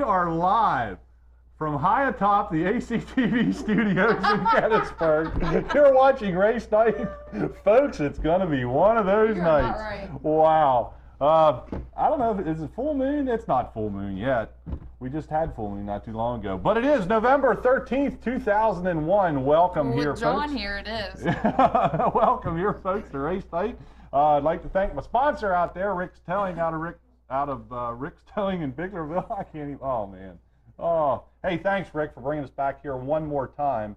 are live from high atop the ACTV studios in Gettysburg. You're watching Race Night. Folks, it's going to be one of those You're nights. not right. Wow. I don't know, is it full moon? It's not full moon yet. We just had full moon not too long ago. But it is November 13th, 2001. Welcome Well, here, with John folks. here, it is. Welcome here, folks, to Race Night. I'd like to thank my sponsor out there, Rick's Towing, out of Rick's Towing in Biglerville. I can't even, oh, man. Oh, hey, thanks, Rick, for bringing us back here one more time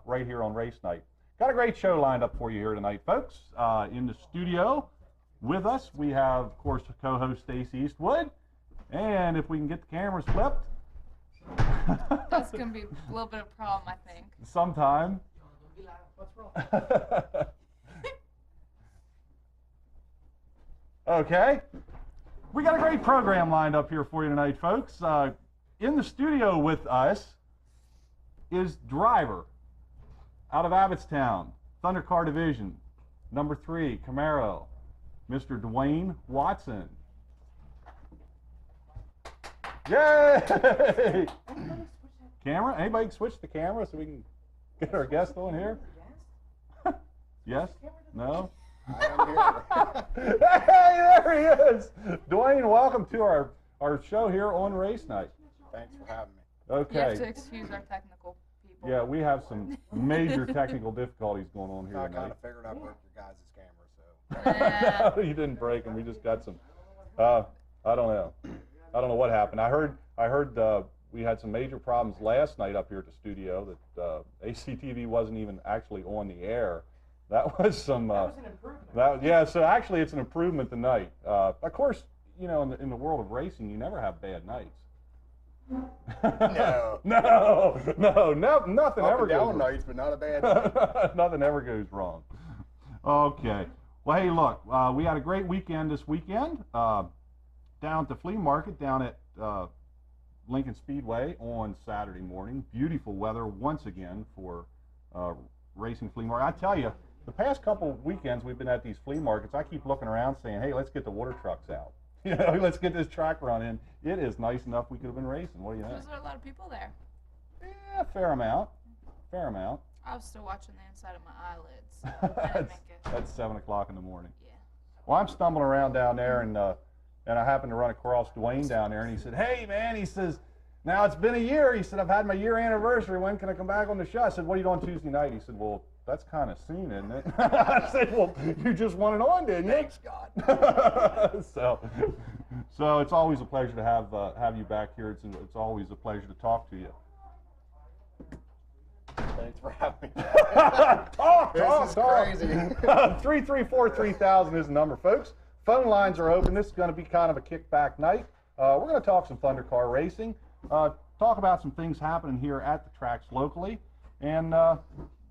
right here on Race Night. Got a great show lined up for you here tonight, folks. In the studio with us, we have, of course, co-host Stacey Eastwood. And if we can get the cameras flipped. That's going to be a little bit of a problem, I think. Sometime. What's wrong? Okay. We got a great program lined up here for you tonight, folks. In the studio with us is Driver out of Abbottstown, Thundercar Division, number 3, Camaro, Mr. Dwayne Watson. Yay! Camera? Anybody can switch the camera so we can get our guest on here? Yes? No? I am here. Hey, there he is! Dwayne, welcome to our show here on Race Night. Thanks for having me. You have to Okay. excuse our technical people. Yeah, we have some major technical difficulties going on here I kind tonight. of figured I broke your guys' camera, so. No, you didn't break them. We just got some. I don't know. I don't know what happened. I heard we had some major problems last night up here at the studio that ACTV wasn't even actually on the air. That was some. That was an improvement. Yeah. So actually, it's an improvement tonight. Of course, you know, in the world of racing, you never have bad nights. No. Nothing Up ever and down goes. nights, but not a bad night. Nothing ever goes wrong. Okay. Well, hey, look, we had a great weekend this weekend down at the flea market down at Lincoln Speedway on Saturday morning. Beautiful weather once again for racing flea market. I tell you, the past couple of weekends we've been at these flea markets, I keep looking around saying, hey, let's get the water trucks out. You know, let's get this track run in. It is nice enough we could have been racing. What do you think? Was there a lot of people there? Yeah, fair amount. Fair amount. I was still watching the inside of my eyelids. I didn't make it. That's 7 o'clock in the morning. Yeah. Well, I'm stumbling around down there, and I happened to run across Dwayne down there, and he said, hey, man, he says, now it's been a year. He said, I've had my year anniversary. When can I come back on the show? I said, what are you doing Tuesday night? He said, well, that's kind of soon, isn't it? I said, well, you just want it on, didn't you? Thanks, God. So it's always a pleasure to have you back here. It's always a pleasure to talk to you. Thanks for having me. Talk. This is crazy. 334-3000 is the number, folks. Phone lines are open. This is going to be kind of a kickback night. We're going to talk some Thundercar racing, talk about some things happening here at the tracks locally, and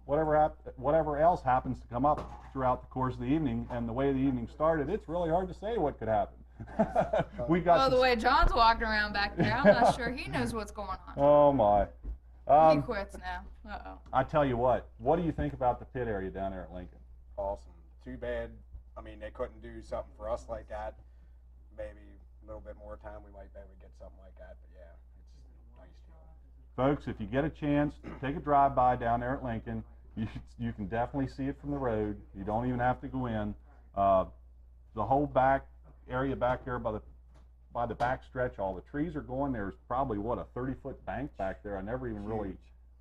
whatever else happens to come up throughout the course of the evening. And the way the evening started, it's really hard to say what could happen. We got Well, some- the way John's walking around back there, I'm not sure he knows what's going on. Oh my. He quits now. Uh-oh. I tell you what do you think about the pit area down there at Lincoln? Awesome. Too bad. I mean, they couldn't do something for us like that. Maybe a little bit more time, we might be able to get something like that. But yeah, it's nice too. Folks, if you get a chance, take a drive-by down there at Lincoln. You can definitely see it from the road. You don't even have to go in. The whole back area back there by the back stretch, all the trees are going. There's probably, what, a 30-foot bank back there I never even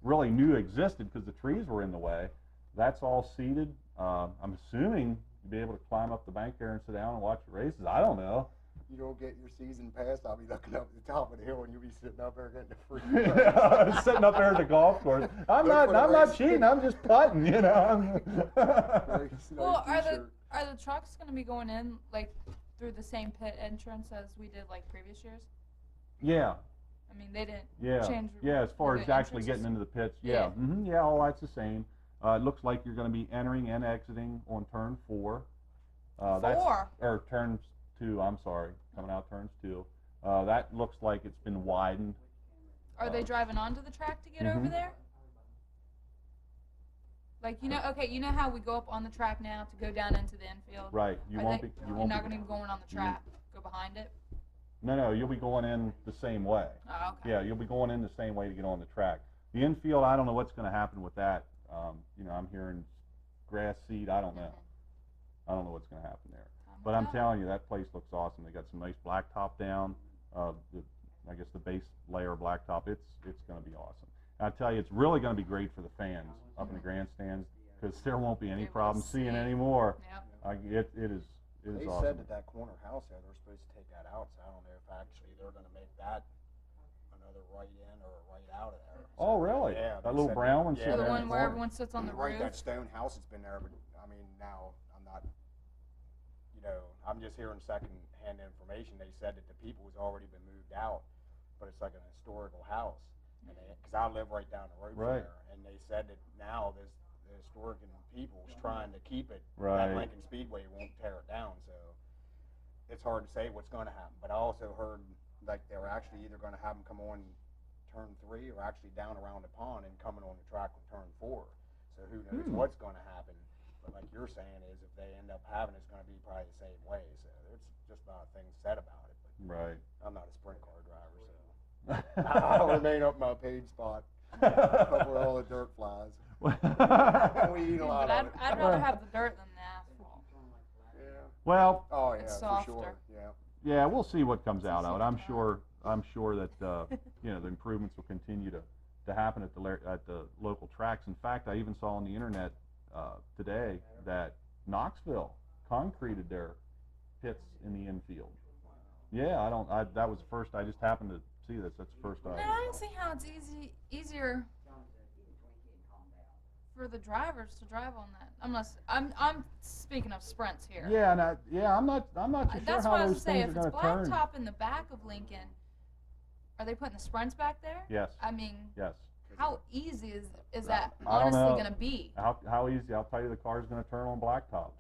really knew existed because the trees were in the way. That's all seeded. I'm assuming you'll be able to climb up the bank there and sit down and watch the races. I don't know. You don't get your season pass, I'll be looking up at the top of the hill and you'll be sitting up there getting the free. Sitting up there at the golf course. I'm not cheating. I'm just putting, you know. Well, are the trucks going to be going in like through the same pit entrance as we did like previous years? Yeah. I mean, they didn't Yeah. change. Yeah, as far the as actually entrances? getting into the pits. Yeah. Yeah. Yeah, all that's the same. It looks like you're going to be entering and exiting on turn 4. Or turns 2, I'm sorry. Coming out turns 2. That looks like it's been widened. Are they driving onto the track to get over there? Like, you know how we go up on the track now to go down into the infield? Right. You Are won't they- be. You You're won't not be. going to be going on the track. Go behind it. No, you'll be going in the same way. Oh, okay. Yeah, you'll be going in the same way to get on the track. The infield, I don't know what's going to happen with that. I'm hearing grass seed. I don't know. I don't know what's going to happen there. But I'm telling you, that place looks awesome. They got some nice blacktop down. I guess the base layer of blacktop. It's going to be awesome. And I tell you, it's really going to be great for the fans up in the grandstands because there won't be any problem seeing anymore. Yep. It is They awesome. said that corner house there, they're supposed to take that out, so I don't know if actually they're going to make that another right in or a right out of there. Oh, really? Yeah. That they little said brown one yeah, sitting The there in one the where corner? everyone sits on the Right, roof. that stone house has been there, but I mean, now I'm not, I'm just hearing second-hand information. They said that the people has already been moved out, but it's like an historical house. And because I live right down the road from Right. there, and they said that now the historic and people's trying to keep it. Right. That Lincoln Speedway won't tear it down, so it's hard to say what's going to happen. But I also heard like they were actually either going to have them come on turn 3 or actually down around the pond and coming on the track on turn 4. So who knows what's going to happen. But like you're saying is if they end up having it, it's going to be probably the same way. So there's just a lot of things said about it. But Right. I'm not a sprint car driver, so I'll remain up my paid spot up where all the dirt flies. And we eat a lot But of it. I'd rather have the dirt than the asphalt. Yeah. Well, Oh yeah, It's for softer. sure. Yeah. yeah, we'll see what comes out of it. I'm sure that the improvements will continue to happen at the local tracks. In fact, I even saw on the internet today that Knoxville concreted their pits in the infield. Yeah, that was the first. I just happened to see this. That's the first I I. don't see how it's easier for the drivers to drive on that. Unless I'm speaking of sprints here. Yeah, and I'm not too sure That's how what I was those saying. things If are it's going to turn. blacktop in the back of Lincoln, are they putting the sprints back there? Yes. I mean, Yes. how easy is that I don't honestly know. going to be? How easy? I'll tell you, the car's going to turn on blacktop.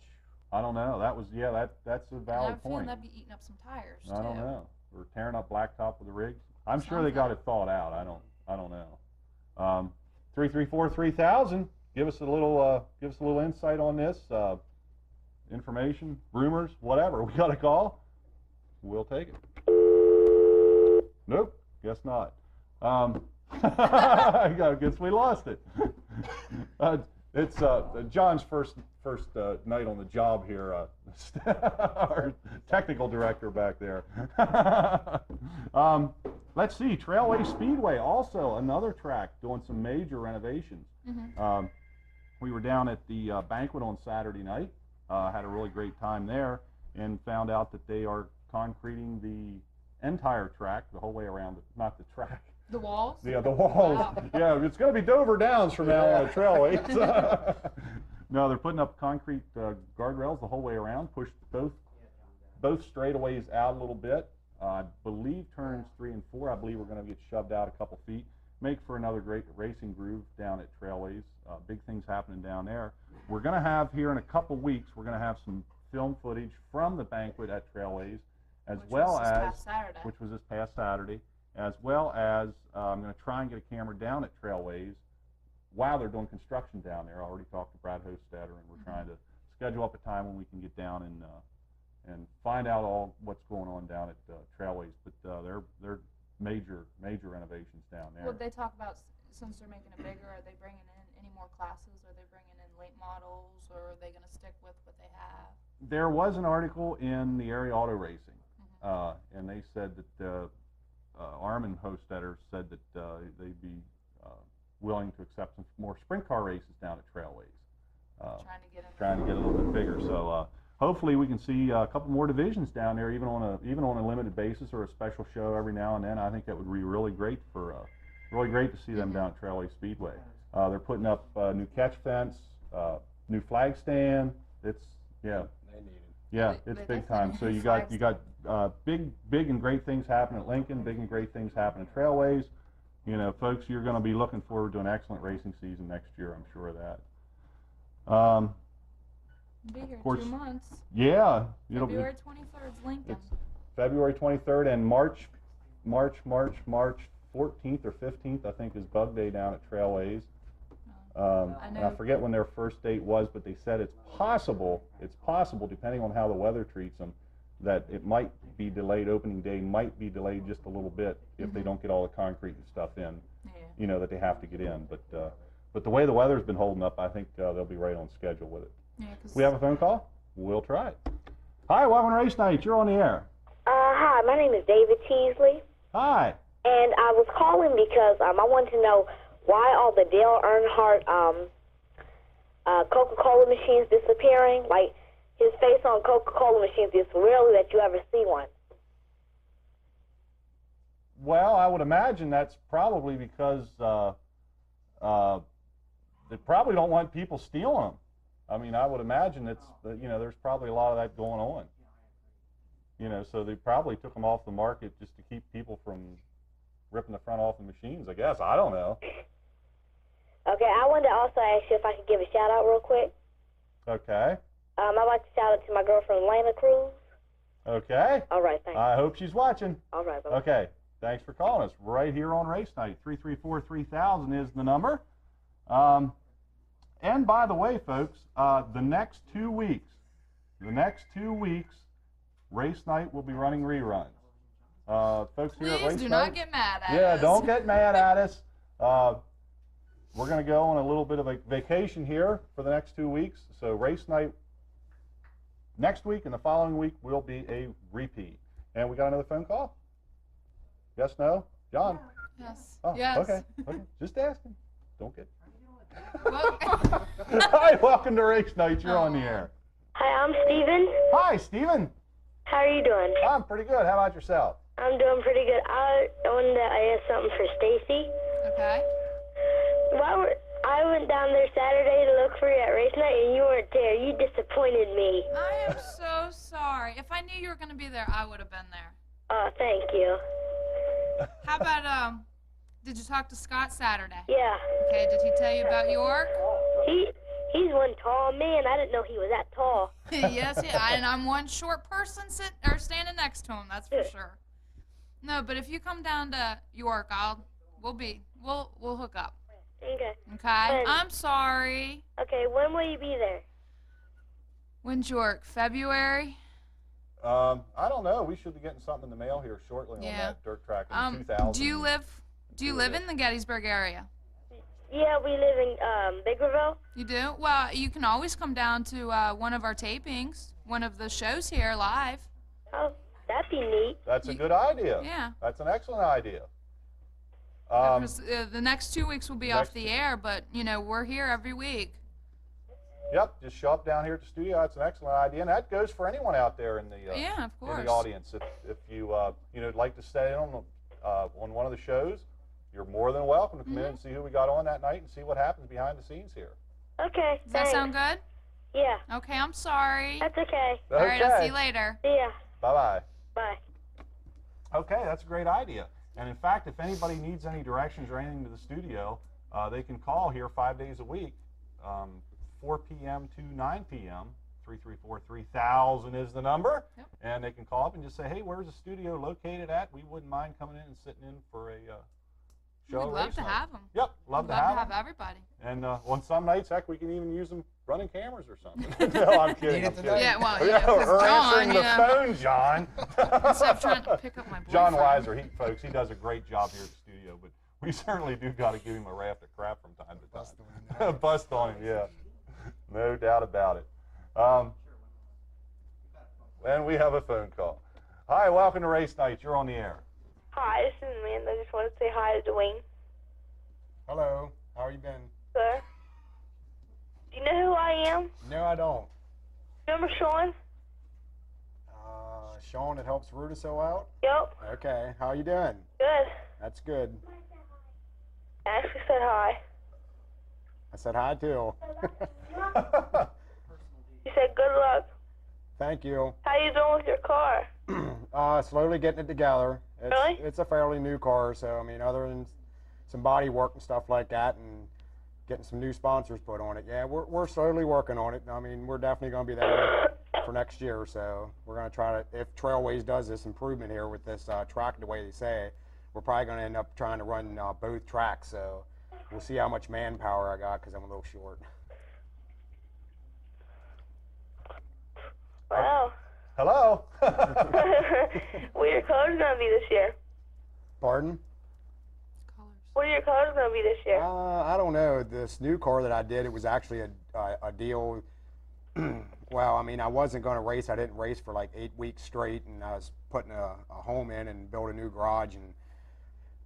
I don't know. That's a And I valid have a feeling point. that'd be eating up some tires too. I don't know. We're tearing up blacktop with the rigs. I'm sure Sounds they got like it thought out. I don't know. 334-3000. Give us a little insight on this. Information, rumors, whatever. We got a call. We'll take it. Nope. Guess not. I guess we lost it. It's John's first night on the job here. Our technical director back there. Let's see, Trailway Speedway, also another track doing some major renovations. Mm-hmm. We were down at the banquet on Saturday night. Had a really great time there, and found out that they are concreting the entire track, the whole way around. Not the track. The walls? Yeah, the walls. Wow. Yeah, it's going to be Dover Downs from now on, the Trailways. No, they're putting up concrete guardrails the whole way around, pushed both straightaways out a little bit. I believe turns 3 and 4, I believe, are going to get shoved out a couple feet. Make for another great racing groove down at Trailways. Big things happening down there. We're going to have here in a couple weeks, we're going to have some film footage from the banquet at Trailways, as Which well was this as, past Saturday. which was this past Saturday, as well as I'm going to try and get a camera down at Trailways while they're doing construction down there. I already talked to Brad Hostetter, and we're trying to schedule up a time when we can get down and find out all what's going on down at Trailways. But they're major renovations down there. Would they talk about, since they're making it bigger, are they bringing in any more classes? Are they bringing in late models, or are they going to stick with what they have? There was an article in the Area Auto Racing, and they said that Armin Hostetter said that they'd be willing to accept some more sprint car races down at Trailways. Trying to get a little bit bigger. So hopefully we can see a couple more divisions down there, even on a limited basis or a special show every now and then. I think that would be really great to see them down at Trailway Speedway. They're putting up new catch fence, new flag stand. It's They need it. yeah, They it's big definitely time. need So you flags. got big and great things happening at Lincoln. Big and great things happening at Trailways. You know, folks, you're going to be looking forward to an excellent racing season next year. I'm sure of that. Be here Of course. 2 months. Yeah, February 23rd is Lincoln. It's February 23rd and March 14th or 15th, I think, is Bug Day down at Trailways. And I forget when their first date was, but they said it's possible, depending on how the weather treats them, that it might be delayed. Opening day might be delayed just a little bit if they don't get all the concrete and stuff in. Yeah. That they have to get in. But the way the weather's been holding up, I think they'll be right on schedule with it. Yeah, 'cause We have a phone call? We'll try it. Hi, welcome to Race Night. You're on the air. Hi, my name is David Teasley, Hi. and I was calling because I wanted to know why all the Dale Earnhardt Coca-Cola machines disappearing. Like, his face on Coca-Cola machines is rarely that you ever see one. Well, I would imagine that's probably because they probably don't want people stealing them. I mean, I would imagine it's, there's probably a lot of that going on. So they probably took them off the market just to keep people from ripping the front off the machines, I guess. I don't know. Okay, I wanted to also ask you if I could give a shout-out real quick. Okay. I'd like to shout out to my girlfriend, Lana Cruz. Okay. All right, thanks. I hope she's watching. All right, bye. Okay. Thanks for calling us right here on Race Night. 334-3000 is the number. And by the way, folks, the next 2 weeks, Race Night will be running reruns. Folks here at Race Please do Night, not get mad at us. yeah, don't get mad at us. We're going to go on a little bit of a vacation here for the next 2 weeks. So Race Night next week and the following week will be a repeat. And we got another phone call? Yes, no? John? Yes. Oh, Yes. okay. Just asking. Don't get... Well- Hi, welcome to Race Night. You're on the air. Hi, I'm Steven. Hi, Steven. How are you doing? I'm pretty good. How about yourself? I'm doing pretty good. I wanted to ask something for Stacy. Okay. I went down there Saturday to look for you at Race Night, and you weren't there. You disappointed me. I am so sorry. If I knew you were going to be there, I would have been there. Oh, thank you. How about, did you talk to Scott Saturday? Yeah. Okay, did he tell you about York? He's one tall man. I didn't know he was that tall. Yes, yeah, and I'm one short person standing next to him, that's for sure. No, but if you come down to York, we'll hook up. Okay. Okay? When? I'm sorry. Okay, when will you be there? When's York? February? I don't know. We should be getting something in the mail here shortly on Yeah. that dirt track in 2000. Do you live in the Gettysburg area? Yeah, we live in Biggerville. You do? Well, you can always come down to one of our tapings, one of the shows here live. Oh, that'd be neat. That's a good idea. Yeah. That's an excellent idea. Because, the next 2 weeks will be off next the air, but, we're here every week. Yep, just show up down here at the studio. That's an excellent idea, and that goes for anyone out there in the Yeah, of course. in the audience. If you like to stay on one of the shows, you're more than welcome to come in and see who we got on that night and see what happens behind the scenes here. Okay, Does that thanks. sound good? Yeah, Okay, I'm sorry. that's okay. All right, I'll see Okay. you later. See ya. Bye-bye. Bye. Okay, that's a great idea. And in fact, if anybody needs any directions or anything to the studio, they can call here 5 days a week, 4 p.m. to 9 p.m. 334-3000 is the number. Yep. And they can call up and just say, hey, where's the studio located at? We wouldn't mind coming in and sitting in for a show. We'd love race to night. have them. Yep, love We'd to love have to have them. everybody. And on some nights, heck, we can even use them running cameras or something. No, I'm kidding. I'm kidding. Yeah, well, Yeah, or John, answering the phone, John. Instead of trying to pick up my boyfriend. John Weiser, folks, he does a great job here at the studio, but we certainly do got to give him a raft of crap from time to time. Bust on him, yeah. No doubt about it. And we have a phone call. Hi, welcome to Race Night. You're on the air. Hi, this is Amanda. I just want to say hi to Dwayne. Hello, how you been? Sir? Do you know who I am? No, I don't. Remember Sean? Sean that helps Rudiso out? Yep. Okay, how you doing? Good. That's good. Ashley said hi. I said hi too. She said good luck. Thank you. How you doing with your car? Slowly getting it together. Really? It's a fairly new car, so I mean, other than some body work and stuff like that, and getting some new sponsors put on it. Yeah, we're slowly working on it. I mean, we're definitely going to be there for next year. So we're going to try to, if Trailways does this improvement here with this track the way they say, we're probably going to end up trying to run both tracks. So we'll see how much manpower I got because I'm a little short. Wow. Hello? What are your colors gonna be this year? Pardon? Colors. What are your colors gonna be this year? I don't know. This new car that I did, it was actually a deal. Well, I mean, I wasn't going to race. I didn't race for like 8 weeks straight, and I was putting a home in and build a new garage. And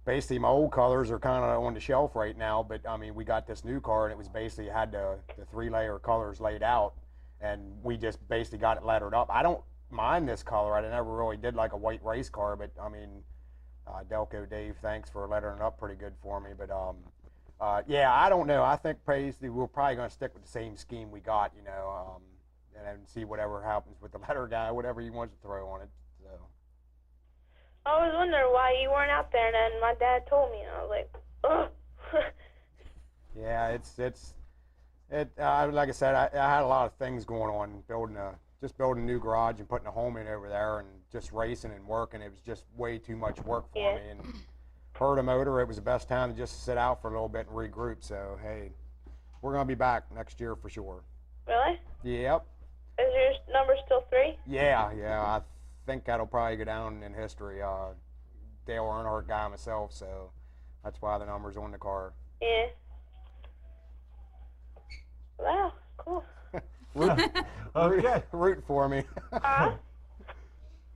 basically, my old colors are kind of on the shelf right now. But I mean, we got this new car, and it was basically had the 3-layer colors laid out, and we just basically got it lettered up. I don't mind this color. I never really did like a white race car, but I mean, Delco Dave, thanks for lettering it up pretty good for me. But yeah, I don't know. I think basically we're probably going to stick with the same scheme we got, you know, and then see whatever happens with the letter guy, whatever he wants to throw on it. So. I was wondering why you weren't out there, and then my dad told me, and I was like, ugh. Yeah, like I said, I had a lot of things going on, just building a new garage and putting a home in over there, and just racing and working. It was just way too much work for me. And heard a motor, it was the best time to just sit out for a little bit and regroup. So hey, we're gonna be back next year for sure. Really? Yep. Is your number still 3? Yeah. I think that'll probably go down in history. Dale Earnhardt guy myself, so that's why the number's on the car. Yeah. Wow, cool. Okay. Root for me.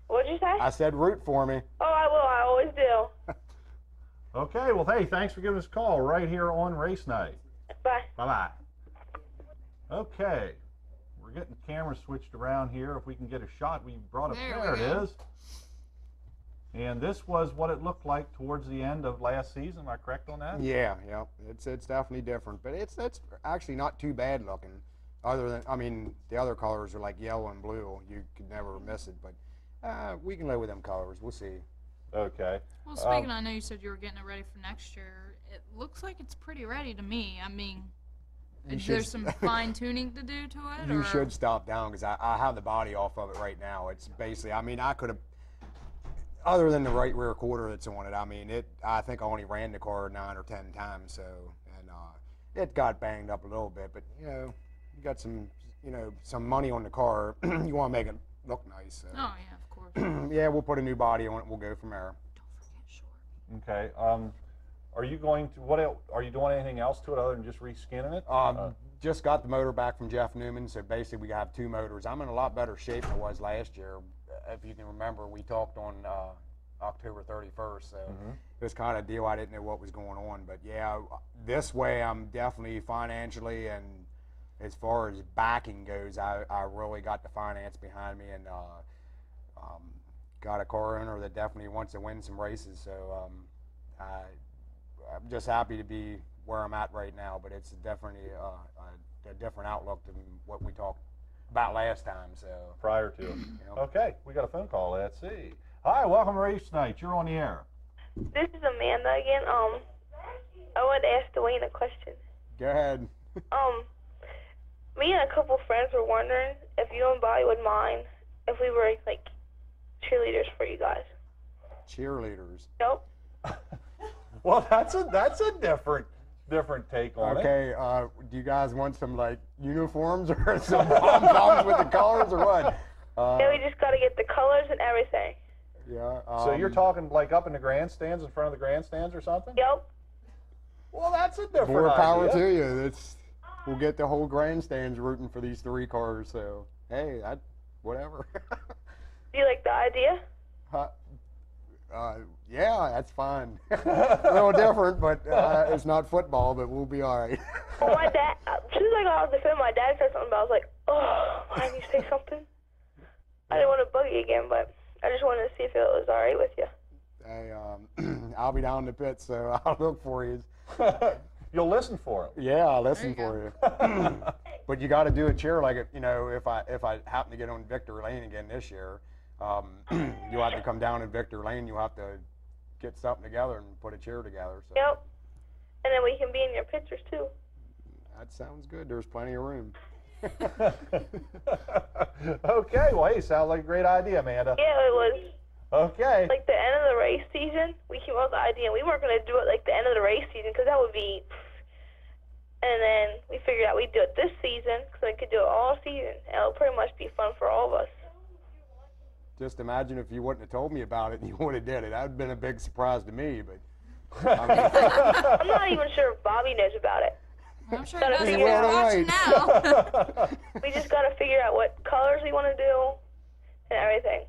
What'd you say? I said root for me. Oh, I will. I always do. Okay, well, hey, thanks for giving us a call right here on Race Night. Bye. Bye-bye. Okay, we're getting the camera switched around here. If we can get a shot, we brought up. There There we it go. is. And this was what it looked like towards the end of last season. Am I correct on that? Yeah. It's definitely different, but it's actually not too bad looking. Other than, I mean, the other colors are like yellow and blue. You could never miss it, but we can live with them colors. We'll see. Okay. Well, speaking, I know you said you were getting it ready for next year. It looks like it's pretty ready to me. I mean, You is should- there some fine tuning to do to it? You or? should stop down because I have the body off of it right now. It's basically, I mean, I could have, other than the right rear quarter that's on it, I mean, I think I only ran the car 9 or 10 times, so, and it got banged up a little bit, but, you know, you got some, you know, some money on the car. You want to make it look nice. So. Oh yeah, of course. Yeah, we'll put a new body on it. We'll go from there. Don't forget short. Okay. Are you going to, what else, are you doing anything else to it other than just reskinning it? Just got the motor back from Jeff Newman, so basically we have 2 motors. I'm in a lot better shape than I was last year. If you can remember, we talked on October 31st, so it was kind of a deal. I didn't know what was going on, but yeah, this way I'm definitely financially, and as far as backing goes, I really got the finance behind me, and got a car owner that definitely wants to win some races, so I'm just happy to be where I'm at right now, but it's definitely a different outlook than what we talked about last time. So Prior to it. Yep. Okay, we got a phone call. Let's see. Hi, welcome to Race Night. You're on the air. This is Amanda again. I wanted to ask Dwayne a question. Go ahead. Me and a couple friends were wondering if you and Bobby would mind if we were like cheerleaders for you guys. Cheerleaders. Nope. Well, that's a different take on it. Okay, do you guys want some like uniforms or some pom-poms with the colors or what? Yeah, we just got to get the colors and everything. Yeah. So you're talking like up in the grandstands, in front of the grandstands or something? Yep. Well, that's a different More power idea. to you. We'll get the whole grandstands rooting for these 3 cars. So hey, whatever. Do you like the idea? Yeah, that's fine. A little different, but it's not football, but we'll be all right. Well, my dad, as soon as I got off the phone, my dad said something, but I was like, oh, why didn't you say something? I didn't want to bug you again, but I just wanted to see if it was all right with you. Hey, I'll be down in the pit, so I'll look for you. You'll listen for him. Yeah, I'll listen There you for you. But you got to do a cheer like it. You know, if I happen to get on Victory Lane again this year, you'll have to come down in Victory Lane. You'll have to get something together and put a cheer together. So Yep. And then we can be in your pictures, too. that sounds good. There's plenty of room. Okay, well, hey, sounds like a great idea, Amanda. Yeah, it was Okay. like the end of the race season. We came up with the idea, and we weren't going to do it like the end of the race season because that would be. And then we figured out we'd do it this season because we could do it all season. And it'll pretty much be fun for all of us. just imagine if you wouldn't have told me about it and you would have did it. That would have been a big surprise to me, but I mean, I'm not even sure if Bobby knows about it. I'm sure Gotta he does if figure he's it out. watching now. We just gotta figure out what colors we want to do and everything.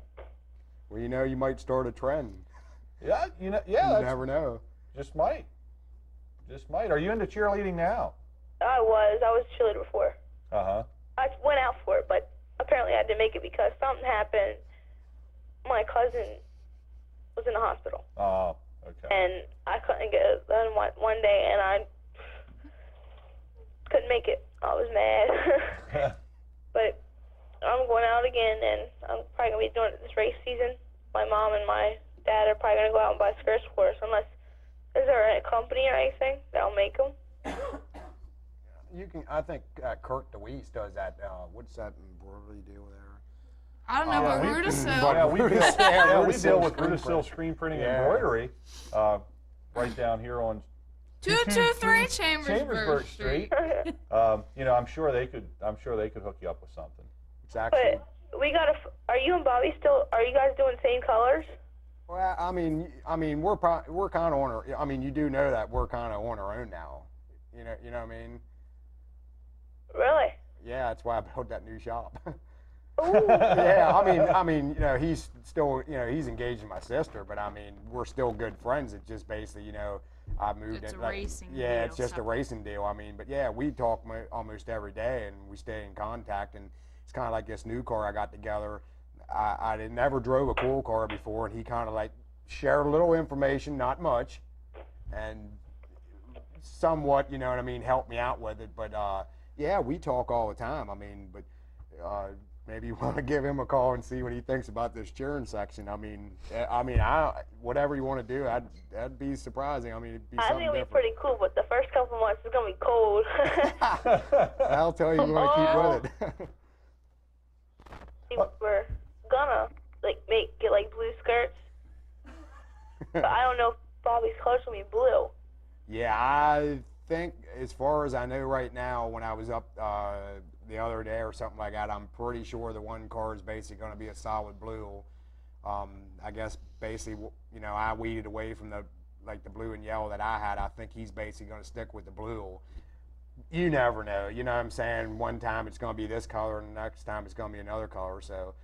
well, you know, you might start a trend. Yeah, You that's, never know. just might. Just might. Are you into cheerleading now? I was a cheerleader before. Uh-huh. I went out for it, but apparently I didn't make it because something happened. My cousin was in the hospital, Oh, okay. and I couldn't get it done one day, and I couldn't make it. I was mad. But I'm going out again, and I'm probably going to be doing it this race season. My mom and my dad are probably going to go out and buy skirts for us, unless, is there a company or anything that'll make them? You can. I think Kurt DeWeese does that. What's that embroidery deal there? I don't know, Yeah, but we- Rudisill. Yeah, we deal, Rudisill. yeah, we deal with Screen Rudisill print. screen printing Yeah. and embroidery right down here on 223 Chambersburg Chambersburg Street. Street. You know, I'm sure they could hook you up with something. It's actually. But we got to, are you and Bobby still, are you guys doing same colors? Well, I mean, we're kind of on our. I mean, you do know that we're kind of on our own now. You know what I mean? Really? Yeah, that's why I built that new shop. Ooh. Yeah, I mean, you know, he's still, you know, he's engaged in my sister, but I mean, we're still good friends. It's just basically, you know, I moved It's in. a racing Yeah, deal, it's just a so- racing deal. I mean, but yeah, we talk almost every day, and we stay in contact. And it's kind of like this new car I got together. I had never drove a cool car before, and he kind of like shared a little information, not much, and somewhat, you know what I mean, helped me out with it. But yeah, we talk all the time. I mean, but maybe you want to give him a call and see what he thinks about this cheering section. I mean, whatever you want to do, that'd be surprising. I mean, it'd be I something think it'll be different. pretty cool, but the first couple months is going to be cold. I'll tell you, you want to keep with it. We're gonna get like blue skirts, but I don't know if Bobby's colors will be blue. Yeah, I think as far as I know right now, when I was up the other day or something like that, I'm pretty sure the one car is basically going to be a solid blue. I guess basically, you know, I weeded away from the blue and yellow that I had. I think he's basically going to stick with the blue. You never know. You know what I'm saying? One time it's going to be this color, and the next time it's going to be another color. So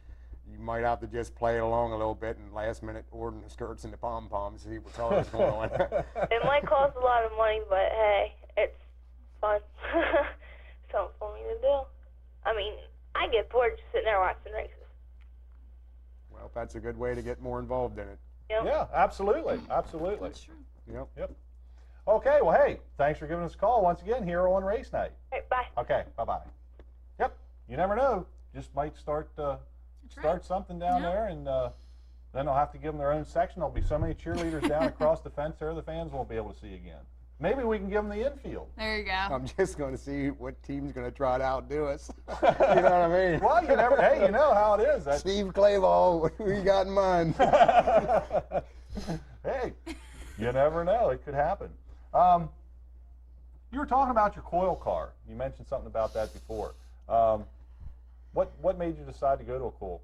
you might have to just play it along a little bit and last minute order the skirts and the pom-poms, see what color is going on. It might cost a lot of money, but hey, it's fun. Something for me to do. I mean, I get bored just sitting there watching races. Well, that's a good way to get more involved in it. You know? Yeah, absolutely, absolutely. That's true. Yep. Okay, well, hey, thanks for giving us a call once again here on Race Night. All right, bye. Okay, bye-bye. Yep, you never know. Just might start something down Yeah. there, and then they'll have to give them their own section. There'll be so many cheerleaders down across the fence there, the fans won't be able to see again. Maybe we can give them the infield. There you go. I'm just going to see what team's going to try to outdo us. You know what I mean? Well, you never. Hey, you know how it is. That's, Steve Clayball, what do you got in mind? hey, you never know. It could happen. You were talking about your coil car. You mentioned something about that before. What made you decide to go to a coil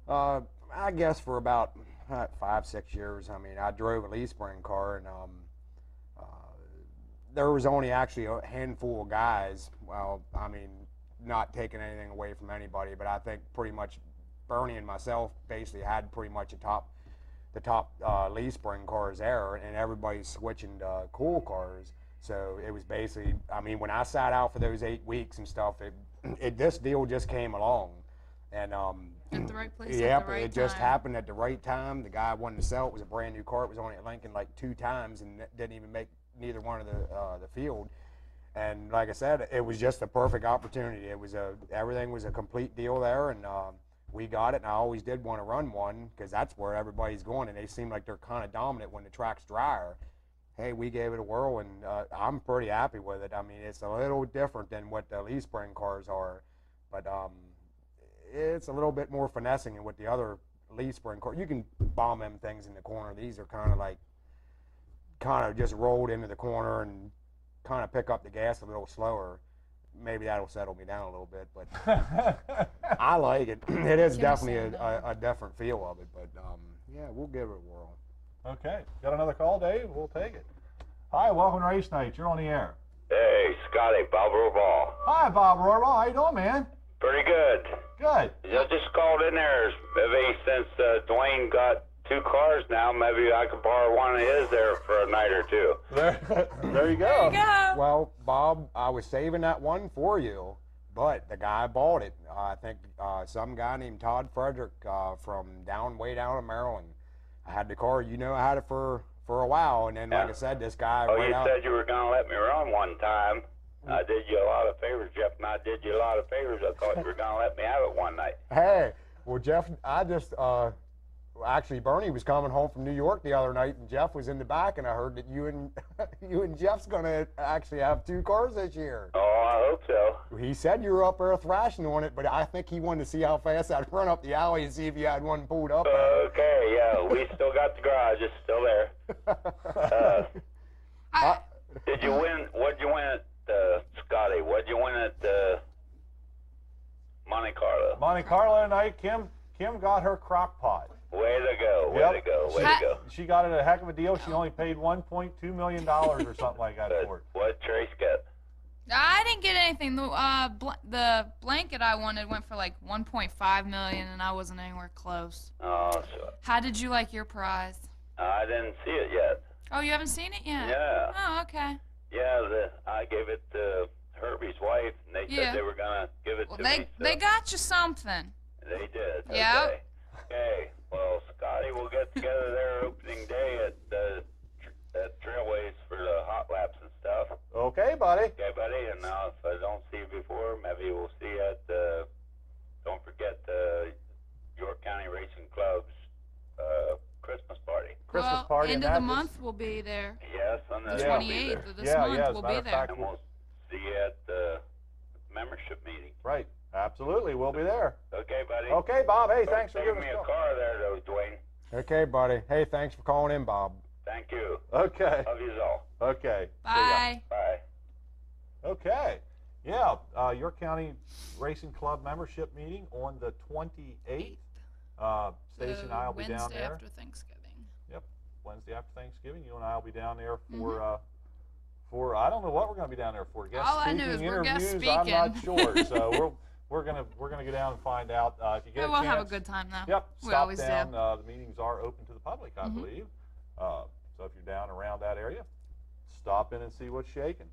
car? I guess for about 5-6 years. I mean, I drove a leaf spring car, and there was only actually a handful of guys. Well, I mean, not taking anything away from anybody, but I think pretty much Bernie and myself basically had pretty much the top leaf spring cars there, and everybody's switching to cool cars. So it was basically, I mean, when I sat out for those 8 weeks and stuff, this deal just came along, and At the right place yep, at the right it just time. happened at the right time. The guy wanted to sell it. It was a brand new car. It was only at Lincoln like 2 times and didn't even make neither one of the field. And like I said, it was just a perfect opportunity. Everything was a complete deal there, and we got it. And I always did want to run one because that's where everybody's going, and they seem like they're kind of dominant when the track's drier. Hey, we gave it a whirl, and I'm pretty happy with it. I mean, it's a little different than what the leaf spring cars are, but it's a little bit more finessing than what the other leaf spring cars. You can bomb them things in the corner. These are kind of just rolled into the corner and kind of pick up the gas a little slower. Maybe that'll settle me down a little bit, but I like it. It is Kim definitely said a different feel of it, but yeah, we'll give it a whirl. Okay. Got another call, Dave? We'll take it. Hi, welcome to Race Night. You're on the air. Hey, Scotty, Bob Rohrball. Hi, Bob Rohrball. How you doing, man? Pretty good. Good. I just called in there. Maybe since Dwayne got 2 cars now, maybe I could borrow one of his there for a night or two. There you There you go. go. Well, Bob, I was saving that one for you, but the guy bought it. I think some guy named Todd Frederick from way down in Maryland. I had the car. I had it for a while, and then, like Yeah. I said, this guy Oh, right you out. said you were going to let me run one time. I did you a lot of favors, Jeff, and I did you a lot of favors. I thought you were going to let me have it one night. Hey, well, Jeff, I just actually Bernie was coming home from New York the other night, and Jeff was in the back, and I heard that you and Jeff's gonna actually have 2 cars this year. Oh, I hope so. He said you were up there thrashing on it, but I think he wanted to see how fast I'd run up the alley and see if you had one pulled up. Okay, yeah, we still got the garage. It's still there. I, Did you win? What'd you win at, Scotty? What'd you win at Monte Carlo? Monte Carlo tonight. Kim got her crock pot. Way to go, way Yep. to go, way Hi. to go. She got it a heck of a deal. She only paid $1.2 million or something like that Good. for it. What Trace get? I didn't get anything. The blanket I wanted went for like 1.5 million, and I wasn't anywhere close. Oh, so How did you like your prize? I didn't see it yet. Oh, you haven't seen it yet? Yeah, Oh, okay. yeah. I gave it to Herbie's wife, and they Yeah. said they were gonna give it Well, to they me. So they got you something. they did. Yeah. Okay. Okay. Well, Scotty, we'll get together there opening day at Trailways for the hot laps and stuff. Okay, buddy. Okay, buddy. And if I don't see you before, maybe we'll see you at don't forget the York County Racing Club's Christmas party. Christmas well, party. end in of the Memphis. month we'll be there. Yes, on the The Yeah. 28th of this Yeah, month yeah, as a we'll matter be of there. fact, And we'll see you at the membership meeting. Right. Absolutely. We'll be there. Okay, buddy. Okay, Bob. Hey, Don't thanks for save giving me us a a call. car there, though, Dwayne. Okay, buddy. Hey, thanks for calling in, Bob. Thank you. Okay. Love you all. Okay. See ya. Bye. Bye. Okay. Yeah. York County Racing Club membership meeting on the 28th. Stacy and I will be Wednesday down there. after Thanksgiving. Wednesday after Thanksgiving. You and I will be down there for I don't know what we're going to be down there for. Guest All I speaking, know is we're guest interviews. I'm not speaking. sure. So we're gonna go down and find out. If you get Yeah, a we'll chance, have a good time though. Yep. We Stop always down. do. The meetings are open to the public, I Mhm. believe. So if you're down around that area, stop in and see what's shaking.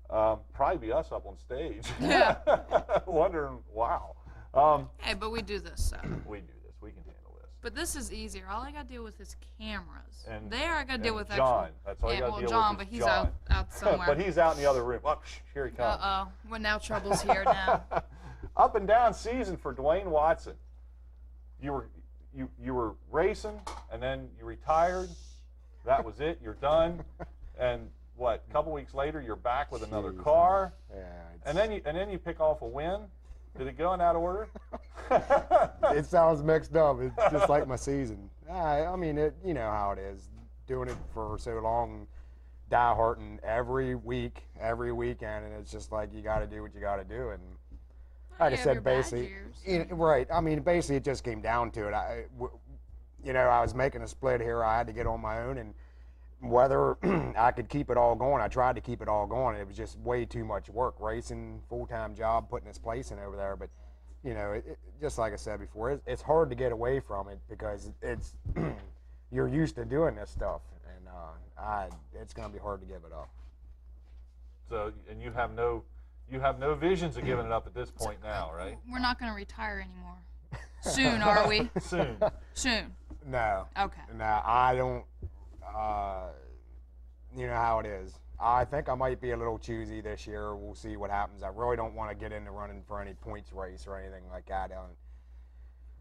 Probably be us up on stage. Yeah. Wondering, wow. Hey, but we do this, so. We do this. We can handle this. But this is easier. All I gotta deal with is cameras. And- There, I gotta deal And with John. actual. That's all you Yeah, got to well, deal John, with. but is he's John. out somewhere. But he's out in the other room. Oh, here he comes. Uh-oh. Well, now trouble's here now. Up and down season for Dwayne Watson. You were racing, and then you retired. That was it. You're done. And what? A couple weeks later, you're back with another Jeez. car, Yeah. and then you pick off a win. Did it go in that order? It sounds mixed up. It's just like my season. I mean, you know how it is. Doing it for so long, die-hearting every week, every weekend, and it's just like you got to do what you got to do. And like I You have said, your bad basically, years. right. I mean, basically, it just came down to it. I was making a split here. I had to get on my own, and whether I could keep it all going, I tried to keep it all going. It was just way too much work, racing, full-time job, putting this place in over there. But just like I said before, it's hard to get away from it because it's you're used to doing this stuff, and it's going to be hard to give it up. So, and you have no visions of giving it up at this point now, right? We're not gonna retire anymore. Soon, are we? Soon. Soon. No. Okay. No, I don't. You know how it is. I think I might be a little choosy this year. We'll see what happens. I really don't want to get into running for any points race or anything like that.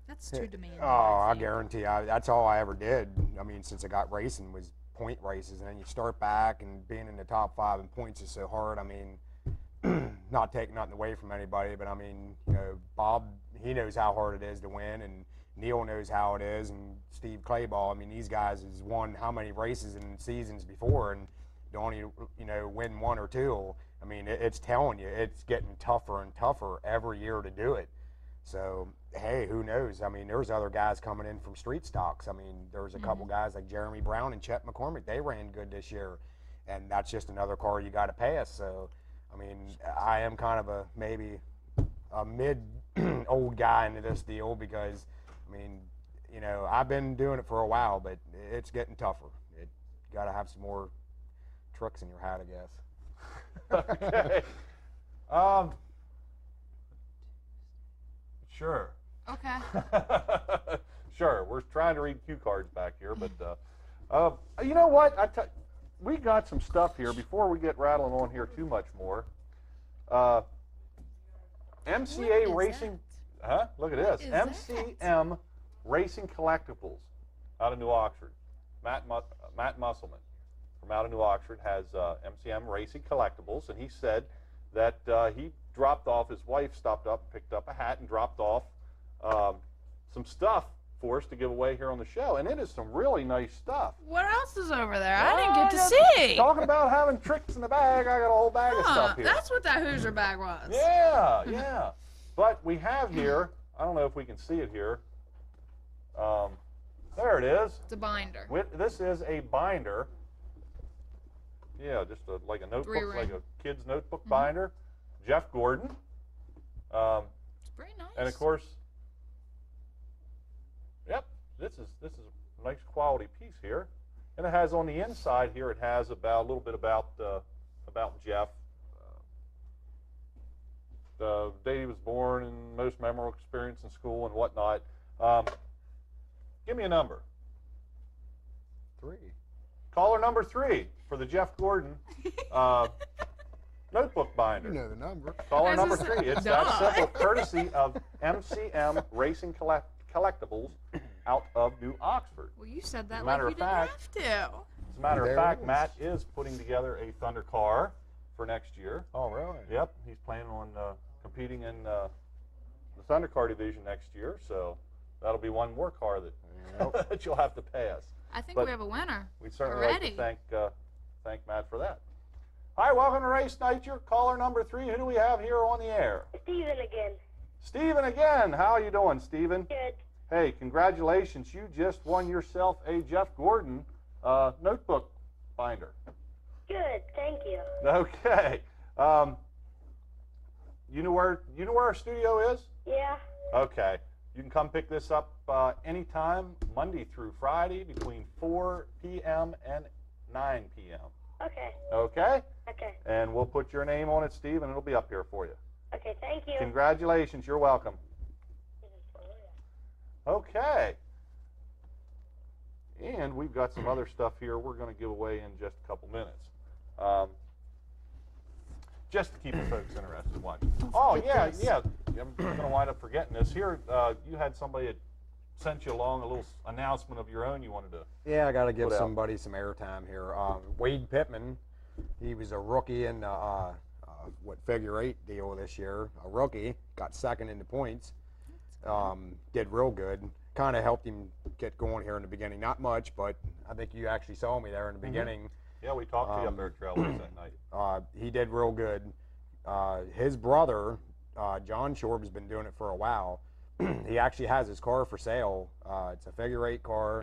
That's too demanding. Oh, I think. guarantee. That's all I ever did. I mean, since I got racing was point races, and then you start back, and being in the top 5 in points is so hard. I mean, not taking nothing away from anybody, but I mean, Bob, he knows how hard it is to win, and Neil knows how it is, and Steve Clayball. I mean, these guys has won how many races in seasons before, and to only win 1 or 2. I mean, it's telling you, it's getting tougher and tougher every year to do it. So, hey, who knows? I mean, there's other guys coming in from street stocks. I mean, there's a couple guys like Jeremy Brown and Chet McCormick. They ran good this year, and that's just another car you got to pass. So, I mean, I am kind of maybe a mid old guy into this deal because, I mean, you know, I've been doing it for a while, but it's getting tougher. You got to have some more tricks in your hat, I guess. Okay. Sure. Okay. Sure. We're trying to read cue cards back here, but you know what? We got some stuff here before we get rattling on here too much more. MCA Racing. Huh? Look at this. is that? MCM Racing Collectibles out of New Oxford. Matt Musselman from out of New Oxford has MCM Racing Collectibles, and he said that he dropped off, his wife stopped up and picked up a hat and dropped off some stuff for us to give away here on the show, and it is some really nice stuff. What else is over there? I didn't get to see. Talking about having tricks in the bag, I got a whole bag of stuff here. That's what that Hoosier bag was. Yeah, yeah. But we have here, I don't know if we can see it here. There it is. It's a binder. This is a binder. Yeah, just like a notebook, Three-ring. like a kid's notebook binder. Jeff Gordon. It's pretty nice. And of course, yep, this is a nice quality piece here. And it has on the inside here, it has a little bit about Jeff. The day he was born and most memorable experience in school and whatnot. Give me a number. 3. Caller number 3 for the Jeff Gordon notebook binder. You know the number. Caller As number is- 3. It's Duh. that simple, courtesy of MCM Racing Collectibles out of New Oxford. Well, you said As that a like matter you of didn't fact- have to. As a matter of There fact, it is. Matt is putting together a Thunder car for next year. Oh, really? Yep, he's planning on competing in the Thunder car division next year, so that'll be one more car that, Yep. that you'll have to pass. I think But we have a winner. We'd certainly Already. like to thank Matt for that. Hi, welcome to Race Night. Your caller number 3. Who do we have here on the air? Steven again. Steven again. How are you doing, Steven? Good. Hey, congratulations. You just won yourself a Jeff Gordon notebook binder. Good. Thank you. Okay. You know where our studio is? Yeah. Okay. You can come pick this up anytime, Monday through Friday, between 4 p.m. and 9 p.m. Okay. Okay? Okay. And we'll put your name on it, Steve, and it'll be up here for you. Okay. Thank you. Congratulations. You're welcome. Okay. And we've got some other stuff here we're going to give away in just a couple minutes. Just to keep the folks interested watching. Oh, yeah, yeah. I'm going to wind up forgetting this. Here, you had somebody that sent you along a little announcement of your own you wanted to. Yeah, I got to give Put out. somebody some airtime here. Wade Pittman, he was a rookie in figure 8 deal this year. A rookie, got second in the points. Did real good. Kind of helped him get going here in the beginning. Not much, but I think you actually saw me there in the beginning. Yeah, we talked to you up there at Trailways that night. He did real good. His brother, John Shorb, has been doing it for a while. He actually has his car for sale. It's a figure 8 car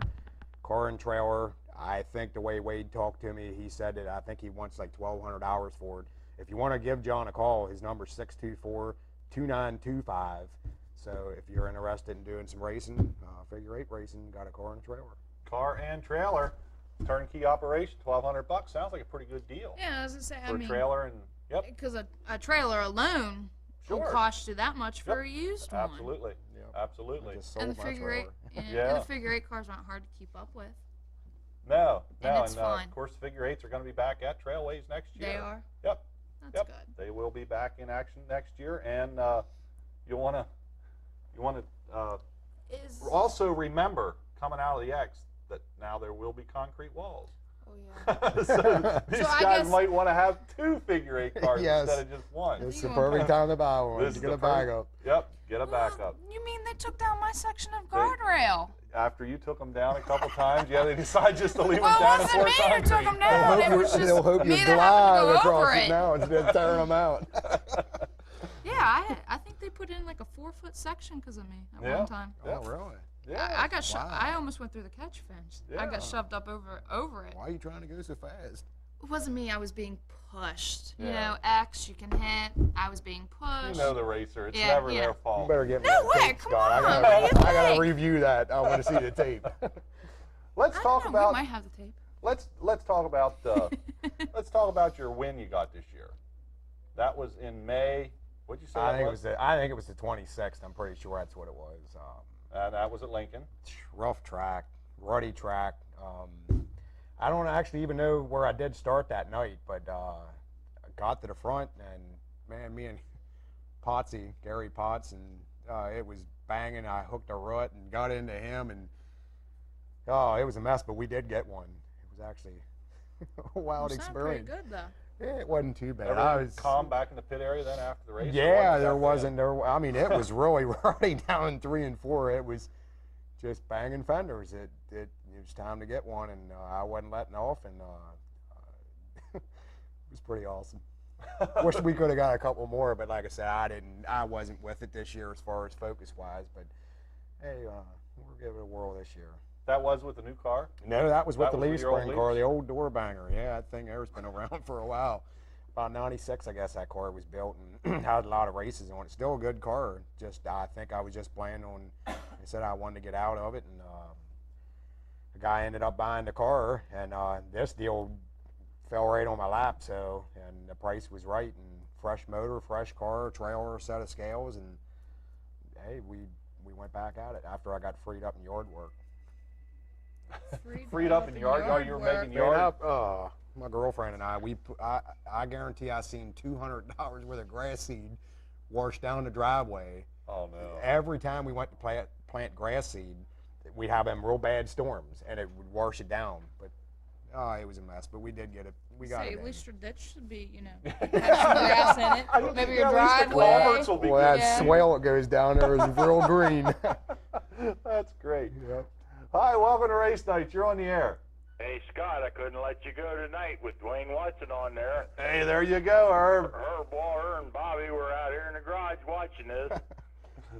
and trailer. I think the way Wade talked to me, he said that I think he wants like $1,200 for it. If you want to give John a call, his number's 624-2925. So if you're interested in doing some racing, figure 8 racing, got a car and a trailer. Car and trailer, turnkey operation, $1,200. Sounds like a pretty good deal Yeah, I was gonna say. for I a mean, trailer and yep. because a trailer alone will Sure. cost you that much for Yep. a used one. Absolutely. Yep. Absolutely. I just sold And the my figure 8, trailer. and Yeah. the figure 8 cars aren't hard to keep up with. No, And it's of fine. course, figure 8s are going to be back at Trailways next year. They are. Yep. That's Yep. good. They will be back in action next year, and you want to Is also remember coming out of the X that now there will be concrete walls. oh yeah. So these I guys guess- might want to have 2 figure 8 cars Yes. instead of just one. It's You the gonna perfect time to buy one. This To is get the a bag perfect- up. Yep. Get a Well, backup. You mean they took down my section of guardrail? After you took them down a couple times, yeah, they decided just to leave Well, them down it and pour wasn't me who took concrete. them down. It was They'll just hope me you that happened glide to go across over it it. now instead of tearing them out. Yeah, I think they put put in like a 4-foot section because of me at Yeah. one time. Yeah. Oh, really? Yeah. I got Wow. I almost went through the catch fence. I Yeah. got shoved up over it. Why are you trying to go so fast? It wasn't me. I was being pushed. You Yeah. know, X, you can hit. I was being pushed. You know the racer. It's Yeah, never you their know. fault. You better get me No that way, tape, come Scott. on, I what do you gotta, I gotta think? review that. I want to see the tape. Let's I talk don't know, about we might have the tape. let's talk about let's talk about your win you got this year. That was in May. What'd you say? I that think it was the 26th. I'm pretty sure that's what it was. And that was at Lincoln. Rough track, ruddy track. I don't actually even know where I did start that night, but I got to the front, and man, me and Potsy, Gary Potts, and it was banging. I hooked a rut and got into him, and it was a mess, but we did get one. It was actually a wild You sound pretty experience. good though. Yeah, it wasn't too bad. Everything calm back in the pit area then after the race? or Yeah, what? there wasn't. I mean, it was really ruddy down in 3 and 4. It was just banging fenders. It was time to get one, and I wasn't letting off, and it was pretty awesome. Wish we could have got a couple more, but like I said, I wasn't with it this year as far as focus wise. But hey, we'll give it a whirl this year. That was with the new car? No, that was with That the was leaf with your old spring car, Leafs? the old door banger. Yeah, that thing there's been around for a while. About 96, I guess that car was built and had a lot of races on it. Still a good car. Just I think I was just planning on. I said I wanted to get out of it, and the guy ended up buying the car, and this deal fell right on my lap. So, and the price was right, and fresh motor, fresh car, trailer, set of scales, and hey, we went back at it after I got freed up in yard work. Freed up in yard? Oh, you were making yard? My girlfriend and I guarantee I seen $200 worth of grass seed washed down the driveway. Oh, no. Every time we went to plant grass seed, we'd have them real bad storms, and it would wash it down. But it was a mess. But we did get it. We got Say, it at in. least your ditch should be, have some grass in it. Maybe your Yeah, at least the driveway. culverts will be Well, good. that Yeah. swale that goes down there is real green. That's great. Yep. Hi, welcome to Race Night. You're on the air. Hey, Scott, I couldn't let you go tonight with Dwayne Watson on there. Hey, there you go, Herb. Herb Waller and Bobby were out here in the garage watching this.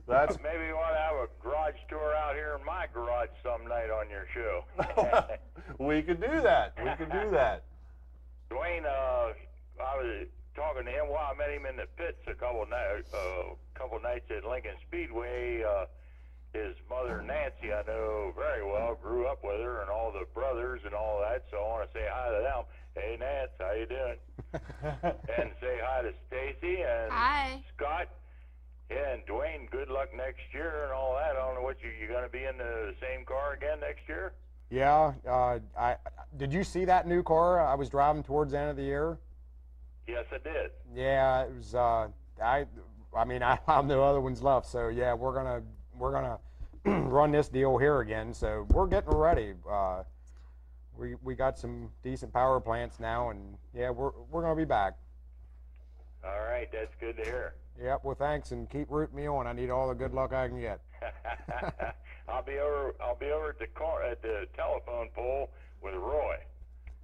That's Maybe you ought to have a garage tour out here in my garage some night on your show. we could do that. We could do that. Dwayne, I was talking to him while I met him in the pits a couple nights at Lincoln Speedway. His mother Nancy, I know very well, grew up with her and all the brothers and all that. So I want to say hi to them. Hey, Nance, how you doing? And say hi to Stacy and Hi. Scott. Yeah, and Dwayne, good luck next year and all that. I don't know what you're going to be in the same car again next year? Yeah. Did you see that new car I was driving towards the end of the year? Yes, I did. Yeah, it was. I mean, I have no other ones left. So yeah, we're gonna run this deal here again. So we're getting ready. We got some decent power plants now, and yeah, we're gonna be back. All right, that's good to hear. Yep. Well, thanks, and keep rooting me on. I need all the good luck I can get. I'll be over at the telephone pole with Roy.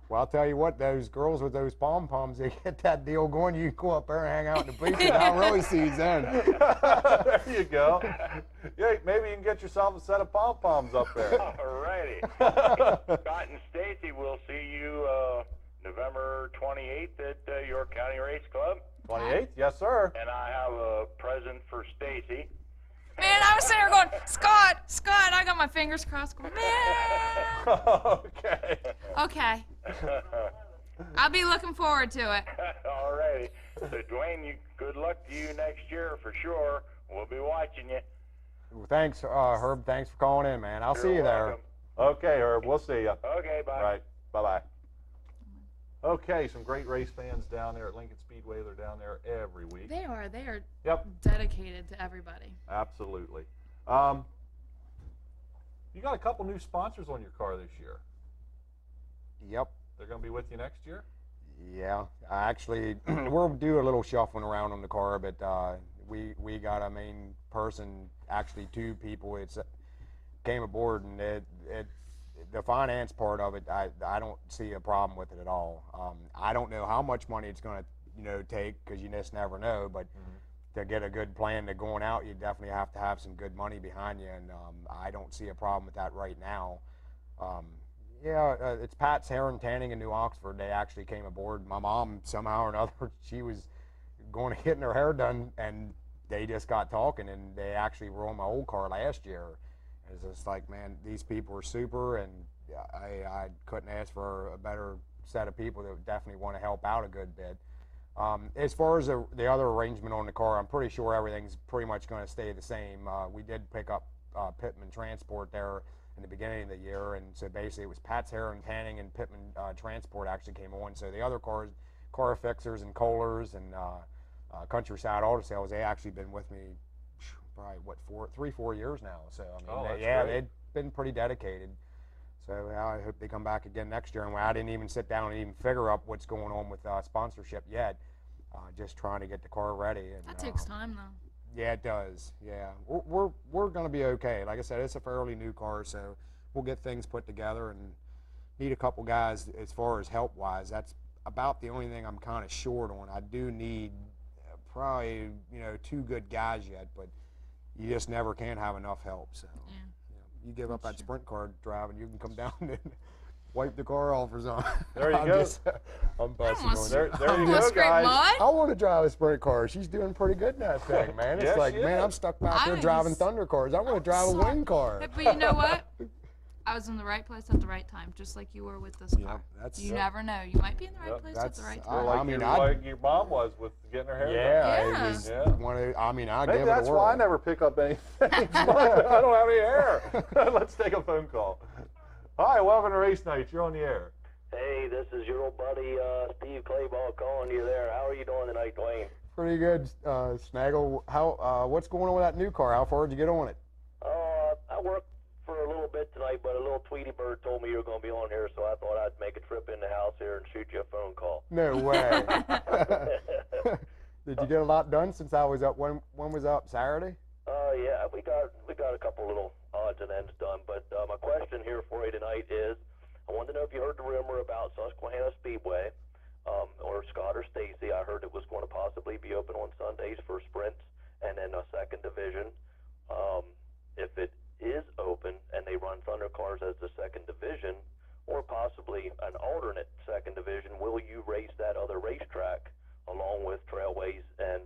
Well, I'll tell you what, those girls with those pom-poms, they get that deal going, you can go up there and hang out in the bleachers. I'll really see you then. There you go. Yeah, maybe you can get yourself a set of pom-poms up there. All righty. Scott and Stacy, we'll see you November 28th at York County Race Club. 28th? Yes, sir. And I have a present for Stacy. Man, I was sitting there going, Scott, I got my fingers crossed going, man. Okay. Okay. I'll be looking forward to it. All righty. So, Dwayne, good luck to you next year for sure. We'll be watching you. Well, thanks, Herb. Thanks for calling in, man. I'll see you there. Welcome. Okay, Herb. We'll see you. Okay, bye. Right. Bye-bye. Okay, some great race fans down there at Lincoln Speedway. They're down there every week. They are Yep, dedicated to everybody. absolutely. You got a couple new sponsors on your car this year. Yep. They're going to be with you next year? Yeah. Actually, we'll do a little shuffling around on the car, but we got a main person, actually two people. It's came aboard, and the finance part of it, I don't see a problem with it at all. I don't know how much money it's going to take, because you just never know, but to get a good plan to going out, you definitely have to have some good money behind you, and I don't see a problem with that right now. It's Pat's Hair and Tanning in New Oxford. They actually came aboard. My mom, somehow or another, she was going to getting her hair done, and they just got talking, and they actually were on my old car last year. It's just like, man, these people are super, and I couldn't ask for a better set of people that would definitely want to help out a good bit. As far as the other arrangement on the car, I'm pretty sure everything's pretty much going to stay the same. We did pick up Pittman Transport there in the beginning of the year, and so basically it was Pat's Hair and Tanning and Pittman Transport actually came on. So the other cars, Car Fixers and Kohlers and Countryside Auto Sales, they actually been with me probably 3-4 years now. So I mean, they've been pretty dedicated. So I hope they come back again next year. And I didn't even sit down and even figure out what's going on with sponsorship yet. Just trying to get the car ready. And, That takes time, though. Yeah, it does. Yeah, we're going to be okay. Like I said, it's a fairly new car, so we'll get things put together and need a couple guys as far as help wise. That's about the only thing I'm kind of short on. I do need probably 2 good guys yet, but you just never can have enough help. So. Yeah. You give up that sprint car driving, you can come down and wipe the car off or something. There you go. I'm busting I on almost- you. There you go, Almost scraped guys. mud. I want to drive a sprint car. She's doing pretty good in that thing, man. It's Yes, like, she man, is. I'm stuck back there I driving was- Thunder cars. I want to drive a sorry. wing car. But you know what? I was in the right place at the right time, just like you were with this Yeah, car. that's You never know. You might be in the right Yep, place at the right I- time. Like, I mean, like your mom was with getting her hair done. yeah, Yeah. it was Yeah. one of. I mean, I Maybe give it a that's whirl. why I never pick up anything. I don't have any hair. Let's take a phone call. Hi, welcome to Race Night. You're on the air. Hey, this is your old buddy Steve Clayball calling you there. How are you doing tonight, Dwayne? Pretty good, Snaggle. How? What's going on with that new car? How far did you get on it? I worked for a little bit tonight, but a little Tweety Bird told me you were going to be on here, so I thought I'd make a trip in the house here and shoot you a phone call. No way. Did you get a lot done since I was up? When was I up? Saturday? Yeah, we got a couple little odds and ends done, but my question here for you tonight is, I wanted to know if you heard the rumor about Susquehanna Speedway, or Scott or Stacy. I heard it was going to possibly be open on Sundays for sprints and then a second division. If it is open and they run Thunder cars as the second division, or possibly an alternate second division, will you race that other racetrack along with Trailways and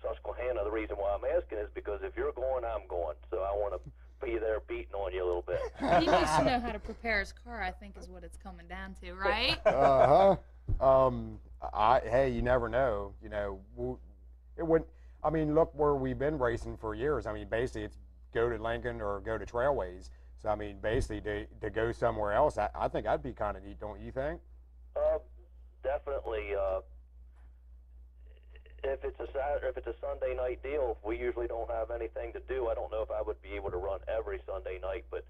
Susquehanna? The reason why I'm asking is because if you're going, I'm going. So I want to be there beating on you a little bit. He needs to know how to prepare his car, I think, is what it's coming down to, right? Hey, you never know. It would. I mean, look where we've been racing for years. I mean, basically, it's go to Lincoln or go to Trailways. So I mean, basically, to go somewhere else, I think that'd be kind of neat, don't you think? Definitely. If it's a Sunday night deal, we usually don't have anything to do. I don't know if I would be able to run every Sunday night, but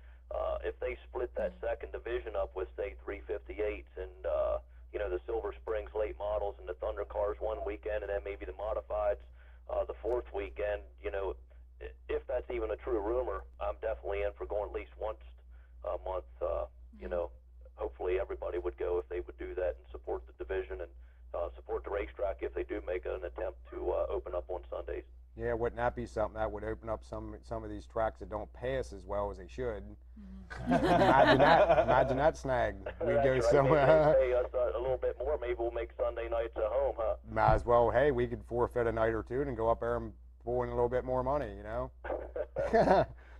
if they split that second division up with, say, 358s and the Silver Springs late models and the Thunder cars one weekend, and then maybe the modifieds the fourth weekend, if that's even a true rumor, I'm definitely in for going at least once a month. Hopefully everybody would go if they would do that and support the division and support the racetrack if they do make an attempt to open up on Sundays. Yeah, wouldn't that be something that would open up some of these tracks that don't pass as well as they should? Imagine that snag. We That's go right. somewhere. Maybe they pay us a little bit more. Maybe we'll make Sunday nights at home, huh? Might as well. Hey, we could forfeit a night or two and go up there and pull in a little bit more money.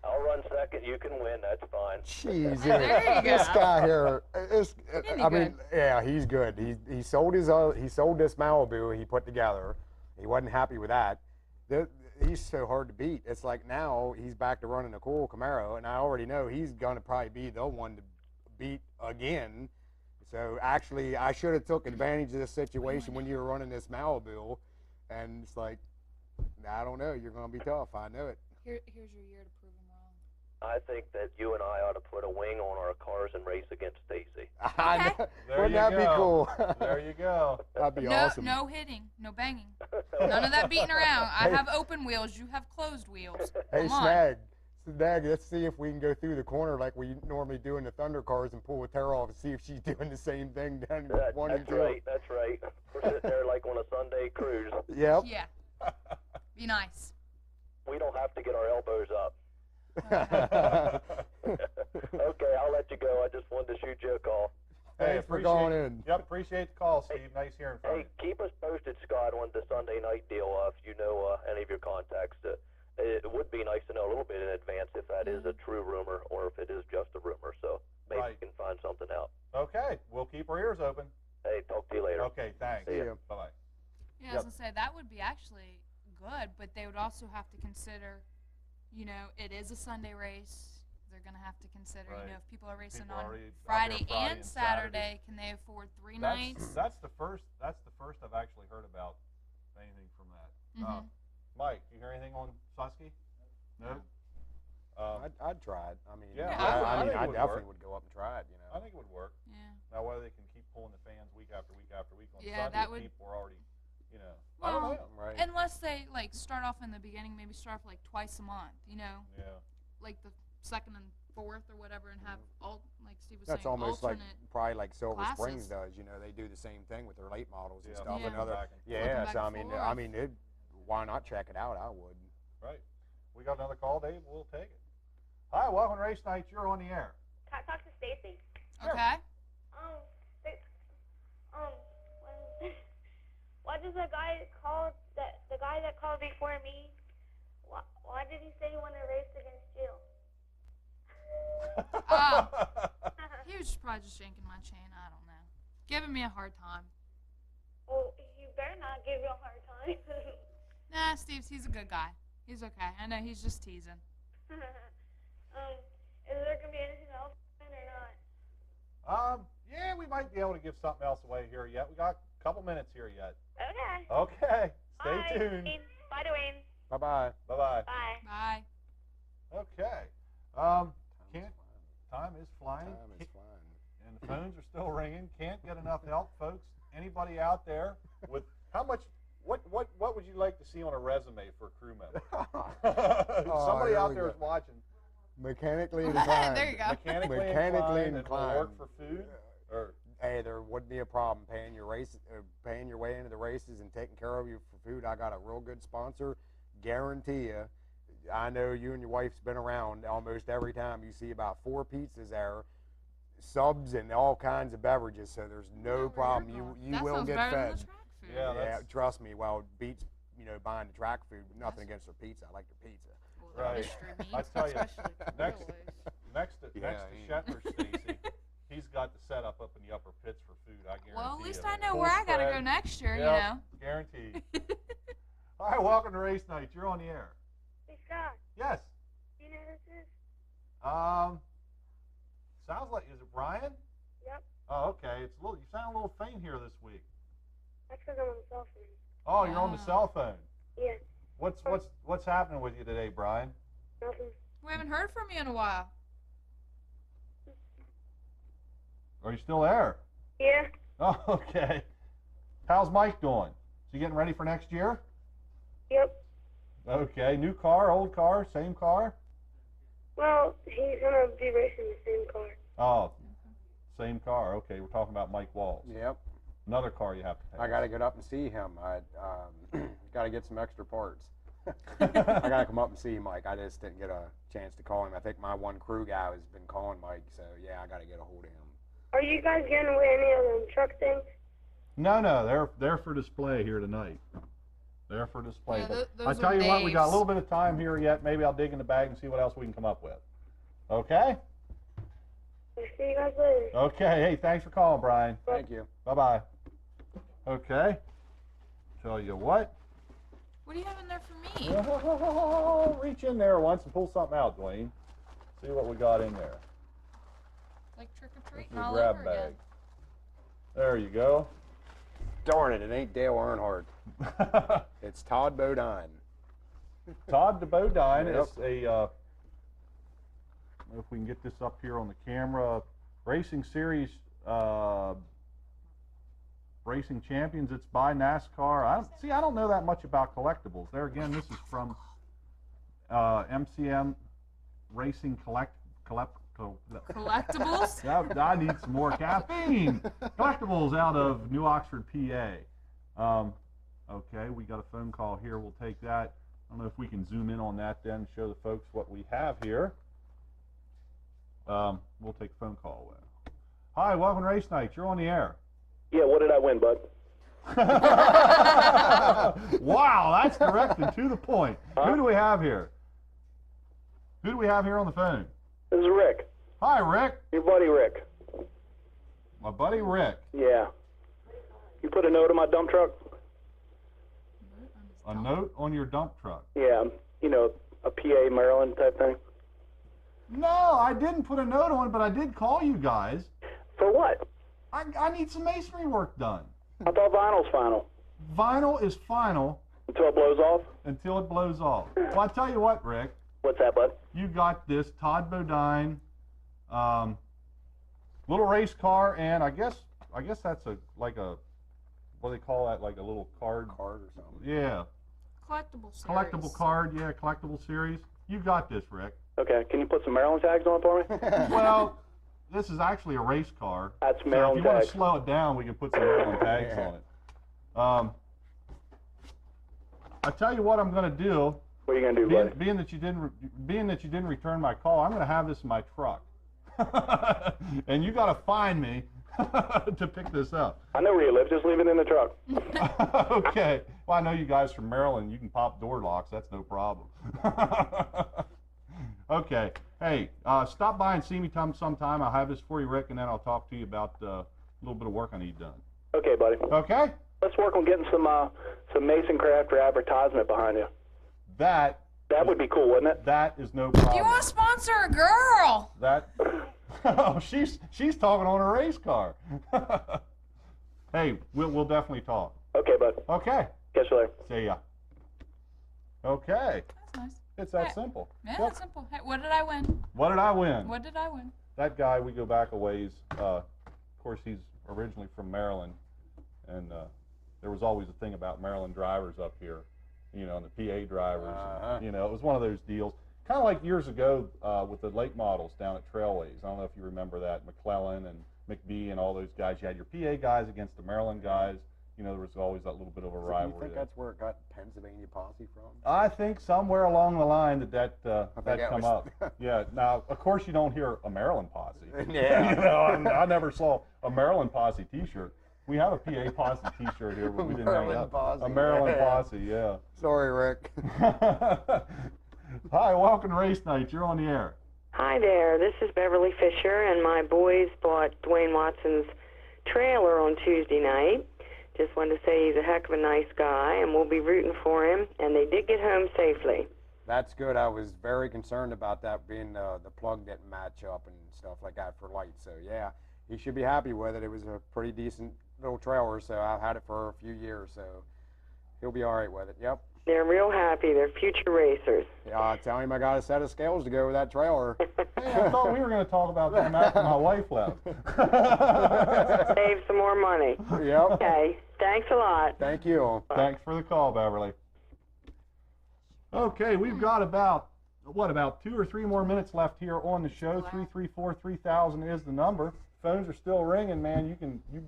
I'll run second. You can win. That's fine. Jeez, There you this go. guy here. Any I mean, good. yeah, he's good. He sold this Malibu he put together. He wasn't happy with that. He's so hard to beat. It's like now he's back to running a cool Camaro, and I already know he's gonna probably be the one to beat again. So actually, I should have took advantage of this situation when you were running this Malibu, and it's like, I don't know. You're gonna be tough. I know it. Here's your year to prove him wrong. I think that you and I ought to put a wing on our cars and race against Stacy. I know. There Wouldn't you that be go. cool? There you go. That'd be No, awesome. no hitting, no banging, none of that beating around. I have open wheels. You have closed wheels. Hey, Come on. Snag, let's see if we can go through the corner like we normally do in the Thunder cars and pull a tear off and see if she's doing the same thing down one and That's two. right. That's right. We're sitting there like on a Sunday cruise. Yep. Yeah. Be nice. We don't have to get our elbows up. Thanks Okay, I'll let you go. I just wanted to shoot you a call. Hey, for calling in. Yep, appreciate the call, Steve. Nice hearing from Hey, you. keep us posted, Scott, on the Sunday night deal. If you know any of your contacts, it would be nice to know a little bit in advance if that is a true rumor or if it is just a rumor. So maybe Right. we can find something out. Okay, we'll keep our ears open. Hey, talk to you later. Okay, thanks. See ya. Bye-bye. Yeah, I was gonna say that would be actually good, but they would also have to consider, you know, it is a Sunday race. They're gonna have to consider, Right. you know, if people are racing People on already out there Friday Friday and and Saturday, can they afford 3 nights? That's the first I've actually heard about anything from that. Mhm. Mike, you hear anything on Susky? No. I'd try it. I mean, Yeah, I think it I would definitely work. would go up and try it. You know. I think it would work. Yeah. Now whether they can keep pulling the fans week after week after week on Yeah, Sunday, that would- people are already, you know. I don't Well, know. Right. Unless they like start off in the beginning, maybe start off like twice a month, you know, Yeah. like the second and fourth or whatever, and have all like Steve was That's saying, almost alternate. probably like Silver Springs classes. does. You know, they do the same thing with their late models and Yeah. stuff. Yeah. Another, Back and forth. yeah. back So I and mean, forth. why not check it out? I would. Right. We got another call, Dave. We'll take it. Hi, welcome to Race Night. You're on the air. Talk to Stacy. Okay. Why does the guy call the guy that called before me? Why did he say he wanted to race against you? He was probably just yanking my chain. I don't know. Giving me a hard time. Well, he better not give you a hard time. Nah, he's a good guy. He's okay. I know he's just teasing. Is there gonna be anything else or not? Yeah, we might be able to give something else away here yet. We got a couple minutes here yet. Okay. Okay. Stay Bye, tuned. Dwayne. Bye, Dwayne. Bye bye. Bye-bye. Bye. Bye. Okay. Can't time is flying. Time is flying. And the phones are still ringing. Can't get enough help, folks. Anybody out there with how much? What would you like to see on a resume for a crew member? Somebody here out we there go. is watching. Mechanically inclined. There you go. Mechanically inclined and will inclined. work for food. Or Hey, there wouldn't be a problem paying your way into the races and taking care of you for food. I got a real good sponsor. Guarantee you. I know you and your wife's been around almost every time. You see about 4 pizzas there, subs and all kinds of beverages. So there's no problem. You that will sounds get better fed. Than the track food. Yeah, Yeah, that's- trust me. Well, beats buying the track food. Nothing against their pizza. I like their pizza. Well, the Right. mystery meats, I tell you, especially next- Chipotle. next to Yeah, Shetler Stacy, he's got the setup up in the upper pits for food. I guarantee. Well, at least you. I know Full where I gotta go spread. next year. Yep, guaranteed. All right, welcome to Race Night. You're on the air. Hey, Scott. Yes. Do you know who this is? Sounds like, is it Brian? Yep. Oh, okay. It's a little. You sound a little faint here this week. That's because I'm on the cell phone. Oh, you're on the Wow. cell phone. Yeah. What's happening with you today, Brian? Nothing. We haven't heard from you in a while. Are you still there? Yeah. Oh, okay. How's Mike doing? Is he getting ready for next year? Yep. Okay. New car, old car, same car? Well, he's gonna be racing the same car. Oh, same car. Okay, we're talking about Mike Walls. Yep. Another car you have to pay. I got to get up and see him. I got to get some extra parts. I got to come up and see Mike. I just didn't get a chance to call him. I think my one crew guy has been calling Mike, so yeah, I got to get a hold of him. Are you guys getting away any of them truck things? No, they're for display here tonight. They're for display. Yeah, But those I tell are you what, we got a Dave's. little bit of time here yet. Maybe I'll dig in the bag and see what else we can come up with. Okay? I'll see you guys later. Okay. Hey, thanks for calling, Brian. Thank you. Bye-bye. Okay. Tell you what. What do you have in there for me? Reach in there once and pull something out, Dwayne. See what we got in there. Like trick or This treating is a all grab over bag. again. There you go. Darn it ain't Dale Earnhardt. It's Todd Bodine. Todd DeBodine Yep. is a, if we can get this up here on the camera, Racing Series Racing Champions. It's by NASCAR. I don't know that much about collectibles. There again, this is from MCM Racing Collectibles? Yep, I need some more caffeine. Collectibles out of New Oxford, PA. Okay, we got a phone call here. We'll take that. don't know if we can zoom in on that then and show the folks what we have here. We'll take a phone call. Hi, welcome to Race Night. You're on the air. Yeah, what did I win, bud? Wow, that's direct and to the point. Who do we have here? Who do we have here on the phone? This is Rick. Hi, Rick. Your buddy Rick. My buddy Rick. Yeah. You put a note on my dump truck? A note on your dump truck. Yeah, you know, a PA Maryland type thing. No, I didn't put a note on it, but I did call you guys. For what? I need some masonry work done. I thought vinyl's final. Vinyl is final Until it blows off? until it blows off. Well, I tell you what, Rick. What's that, bud? You got this Todd Bodine little race car, and I guess that's like a what do they call that, like a little card Card or something. Yeah, Collectible series. collectible card. Yeah, collectible series. You got this, Rick. Okay, can you put some Maryland tags on it for me? Well, this is actually a race car. That's So if Maryland you want tags. to slow it down, we can put some Maryland tags Yeah. on it. I tell you what I'm going to do. What are you gonna do, buddy? Being that you didn't return my call, I'm going to have this in my truck, and you got to find me to pick this up. I know where you live. Just leave it in the truck. Okay. Well, I know you guys from Maryland. You can pop door locks. That's no problem. Okay. Hey, stop by and see me sometime. I'll have this for you, Rick, and then I'll talk to you about a little bit of work I need done. Okay, buddy. Okay? Let's work on getting some Mason Craft or advertisement behind you. That That would be cool, wouldn't it? That is no Do you problem. want to sponsor a girl? That oh, she's talking on a race car. Hey, we'll definitely talk. Okay, bud. Okay. Catch you later. See ya. Okay. That's nice. It's that Hey. simple. Yeah, Yep. that's simple. Hey, what did I win? What did I win? What did I win? That guy, we go back a ways. Of course, he's originally from Maryland, and there was always a thing about Maryland drivers up here, you know, and the PA drivers. Uh-huh. You know, it was one of those deals. Kind of like years ago with the late models down at Trailways. I don't know if you remember that. McClellan and McBee and all those guys. You had your PA guys against the Maryland guys. You know, there was always that little bit of a So do rivalry you think there. that's where it got Pennsylvania Posse from? I think somewhere along the line that I think that come was- up. Yeah. Now, of course, you don't hear a Maryland Posse. Yeah. You know, I never saw a Maryland Posse T-shirt. We have a PA Posse T-shirt here, but we didn't have Maryland Posse, a Maryland yeah. Posse. Yeah. Sorry, Rick. Hi, welcome to Race Night. You're on the air. Hi there, this is Beverly Fisher, and my boys bought Dwayne Watson's trailer on Tuesday night. Just wanted to say he's a heck of a nice guy, and we'll be rooting for him, and they did get home safely. That's good. I was very concerned about that being the plug didn't match up and stuff like that for lights. So yeah, he should be happy with it. It was a pretty decent little trailer, so I've had it for a few years, so he'll be all right with it. Yep. They're real happy. They're future racers. Yeah, tell him I got a set of scales to go with that trailer. Hey, I thought we were going to talk about that after my wife left. Save some more money. Yep. Okay, thanks a lot. Thank you. Thanks for the call, Beverly. Okay, we've got about 2 or 3 more minutes left here on the show. 334-3000 is the number. Phones are still ringing, man.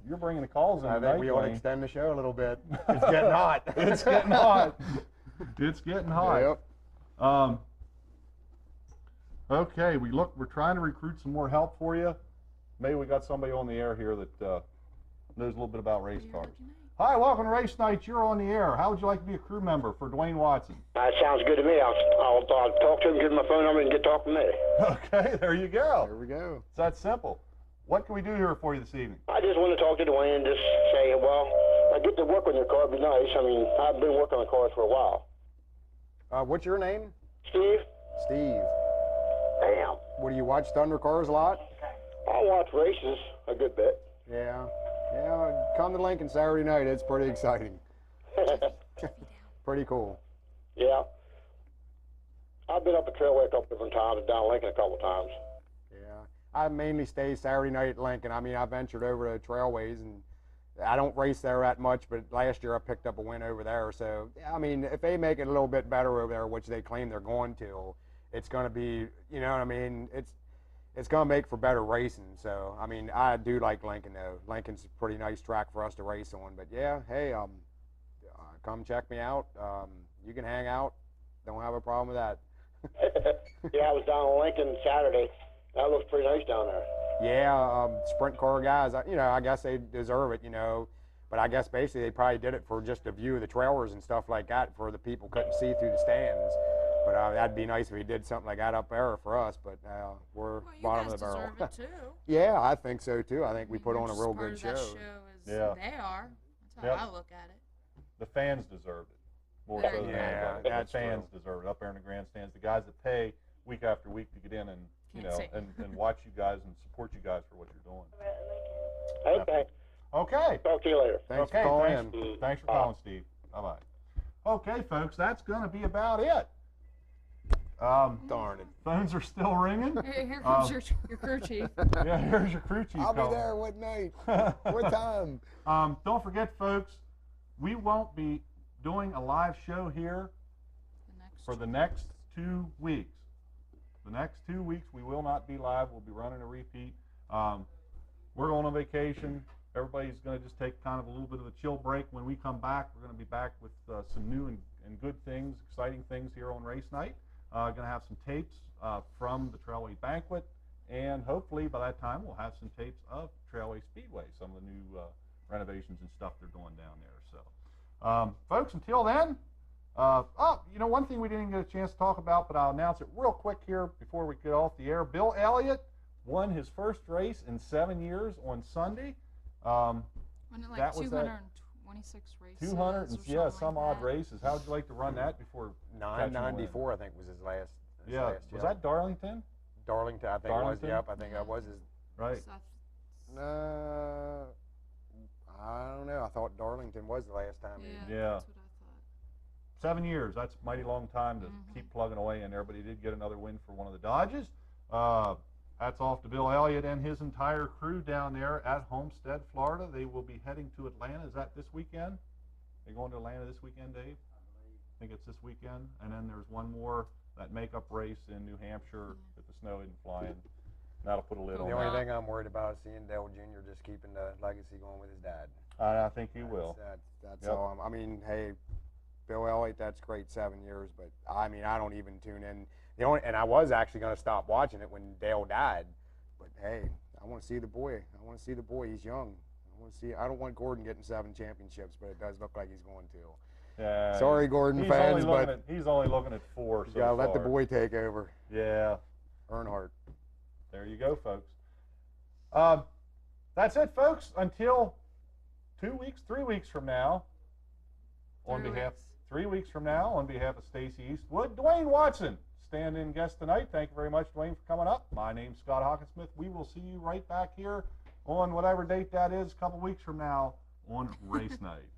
You're bringing the calls in I tonight, think we ought to Wayne. extend the show a little bit. It's getting hot. It's getting hot. It's getting hot. Yep. Okay, we're trying to recruit some more help for you. Maybe we got somebody on the air here that knows a little bit about race cars. Hi, welcome to Race Night. You're on the air. How would you like to be a crew member for Dwayne Watson? That sounds good to me. I'll talk to him, give him my phone number, and get talking to me. Okay, there you go. There we go. It's that simple. What can we do here for you this evening? I just want to talk to Dwayne and just say, well, I get to work on your car. It'd be nice. I mean, I've been working on cars for a while. What's your name? Steve? Steve. Damn. What, do you watch Thunder Cars a lot? I watch races a good bit. Yeah. Yeah, come to Lincoln Saturday night. It's pretty exciting. Pretty cool. Yeah. I've been up at Trailway a couple different times and down Lincoln a couple times. Yeah. I mainly stay Saturday night at Lincoln. I mean, I ventured over to Trailways, and I don't race there that much, but last year I picked up a win over there. So, I mean, if they make it a little bit better over there, which they claim they're going to, it's going to be, you know what I mean? It's going to make for better racing. So, I mean, I do like Lincoln, though. Lincoln's a pretty nice track for us to race on. But, yeah, hey, come check me out. You can hang out Don't have a problem with that. Yeah, I was down in Lincoln Saturday. That looks pretty nice down there. Yeah, sprint car guys, I guess they deserve it, But I guess basically they probably did it for just a view of the trailers and stuff like that for the people couldn't see through the stands. But that'd be nice if he did something like that up there for us. But we're Well, you bottom guys of the barrel. deserve it too. Yeah, I think so too. I think we I mean, put you're on a just real part good of that show. show as Yeah. they are. That's Yep. how I look at it. The fans deserved it more There so you than go. anybody. that's The fans true. deserve it up there in the grandstands. The guys that pay week after week to get in and Can't see. and watch you guys and support you guys for what you're doing. Okay. Okay. Talk to you later. Thanks Okay, for calling thanks. in. Thanks for calling, Steve. Bye bye. Okay, folks, that's going to be about it. Darn it. Phones are still ringing. Here comes your crew chief. Yeah, here's your crew chief. I'll be calling. there. What night? What time? Don't forget, folks, we won't be doing a live show here for the next 2 weeks. The next 2 weeks, we will not be live. We'll be running a repeat. We're going on vacation. Everybody's going to just take kind of a little bit of a chill break. When we come back, we're going to be back with some new and good things, exciting things here on race night. Going to have some tapes from the Trailway Banquet, and hopefully by that time we'll have some tapes of Trailway Speedway, some of the new renovations and stuff they're doing down there. So, folks, until then, one thing we didn't get a chance to talk about, but I'll announce it real quick here before we get off the air. Bill Elliott won his first race in 7 years on Sunday. Wasn't it like that was that 226 races? 200 or and something some like odd that? races. How would you like to run that before? 994, I think, was his last. Yeah, was that Darlington? Darlington? I think Darlington? it was. Yep, I think that was his. Right. So I don't know. I thought Darlington was the last time. Yeah. That's what I thought. 7 years. That's a mighty long time to keep plugging away, and everybody did get another win for one of the Dodges. Hats off to Bill Elliott and his entire crew down there at Homestead, Florida. They will be heading to Atlanta. Is that this weekend? They going to Atlanta this weekend, Dave? I think it's this weekend. And then there's one more, that makeup race in New Hampshire if the snow isn't flying. That'll put a lid The on only that. thing I'm worried about is seeing Dale Jr. just keeping the legacy going with his dad. I think he will. That's Yep. all. I mean, hey, Bill Elliott, that's great, 7 years, but I mean, I don't even tune in. And I was actually going to stop watching it when Dale died, but hey, I want to see the boy. I want to see the boy. He's young. I don't want Gordon getting 7 championships, but it does look like he's going to. Yeah. Sorry, Gordon fans, but he's only looking at 4 so you gotta let the far. boy take over. Yeah. Earnhardt. There you go, folks. That's it, folks. Until 3 weeks from now, 3 weeks from now, on behalf of Stacy Eastwood, Dwayne Watson, stand-in guest tonight. Thank you very much, Dwayne, for coming up. My name's Scott Hawkinsmith. We will see you right back here on whatever date that is, a couple weeks from now, on race night.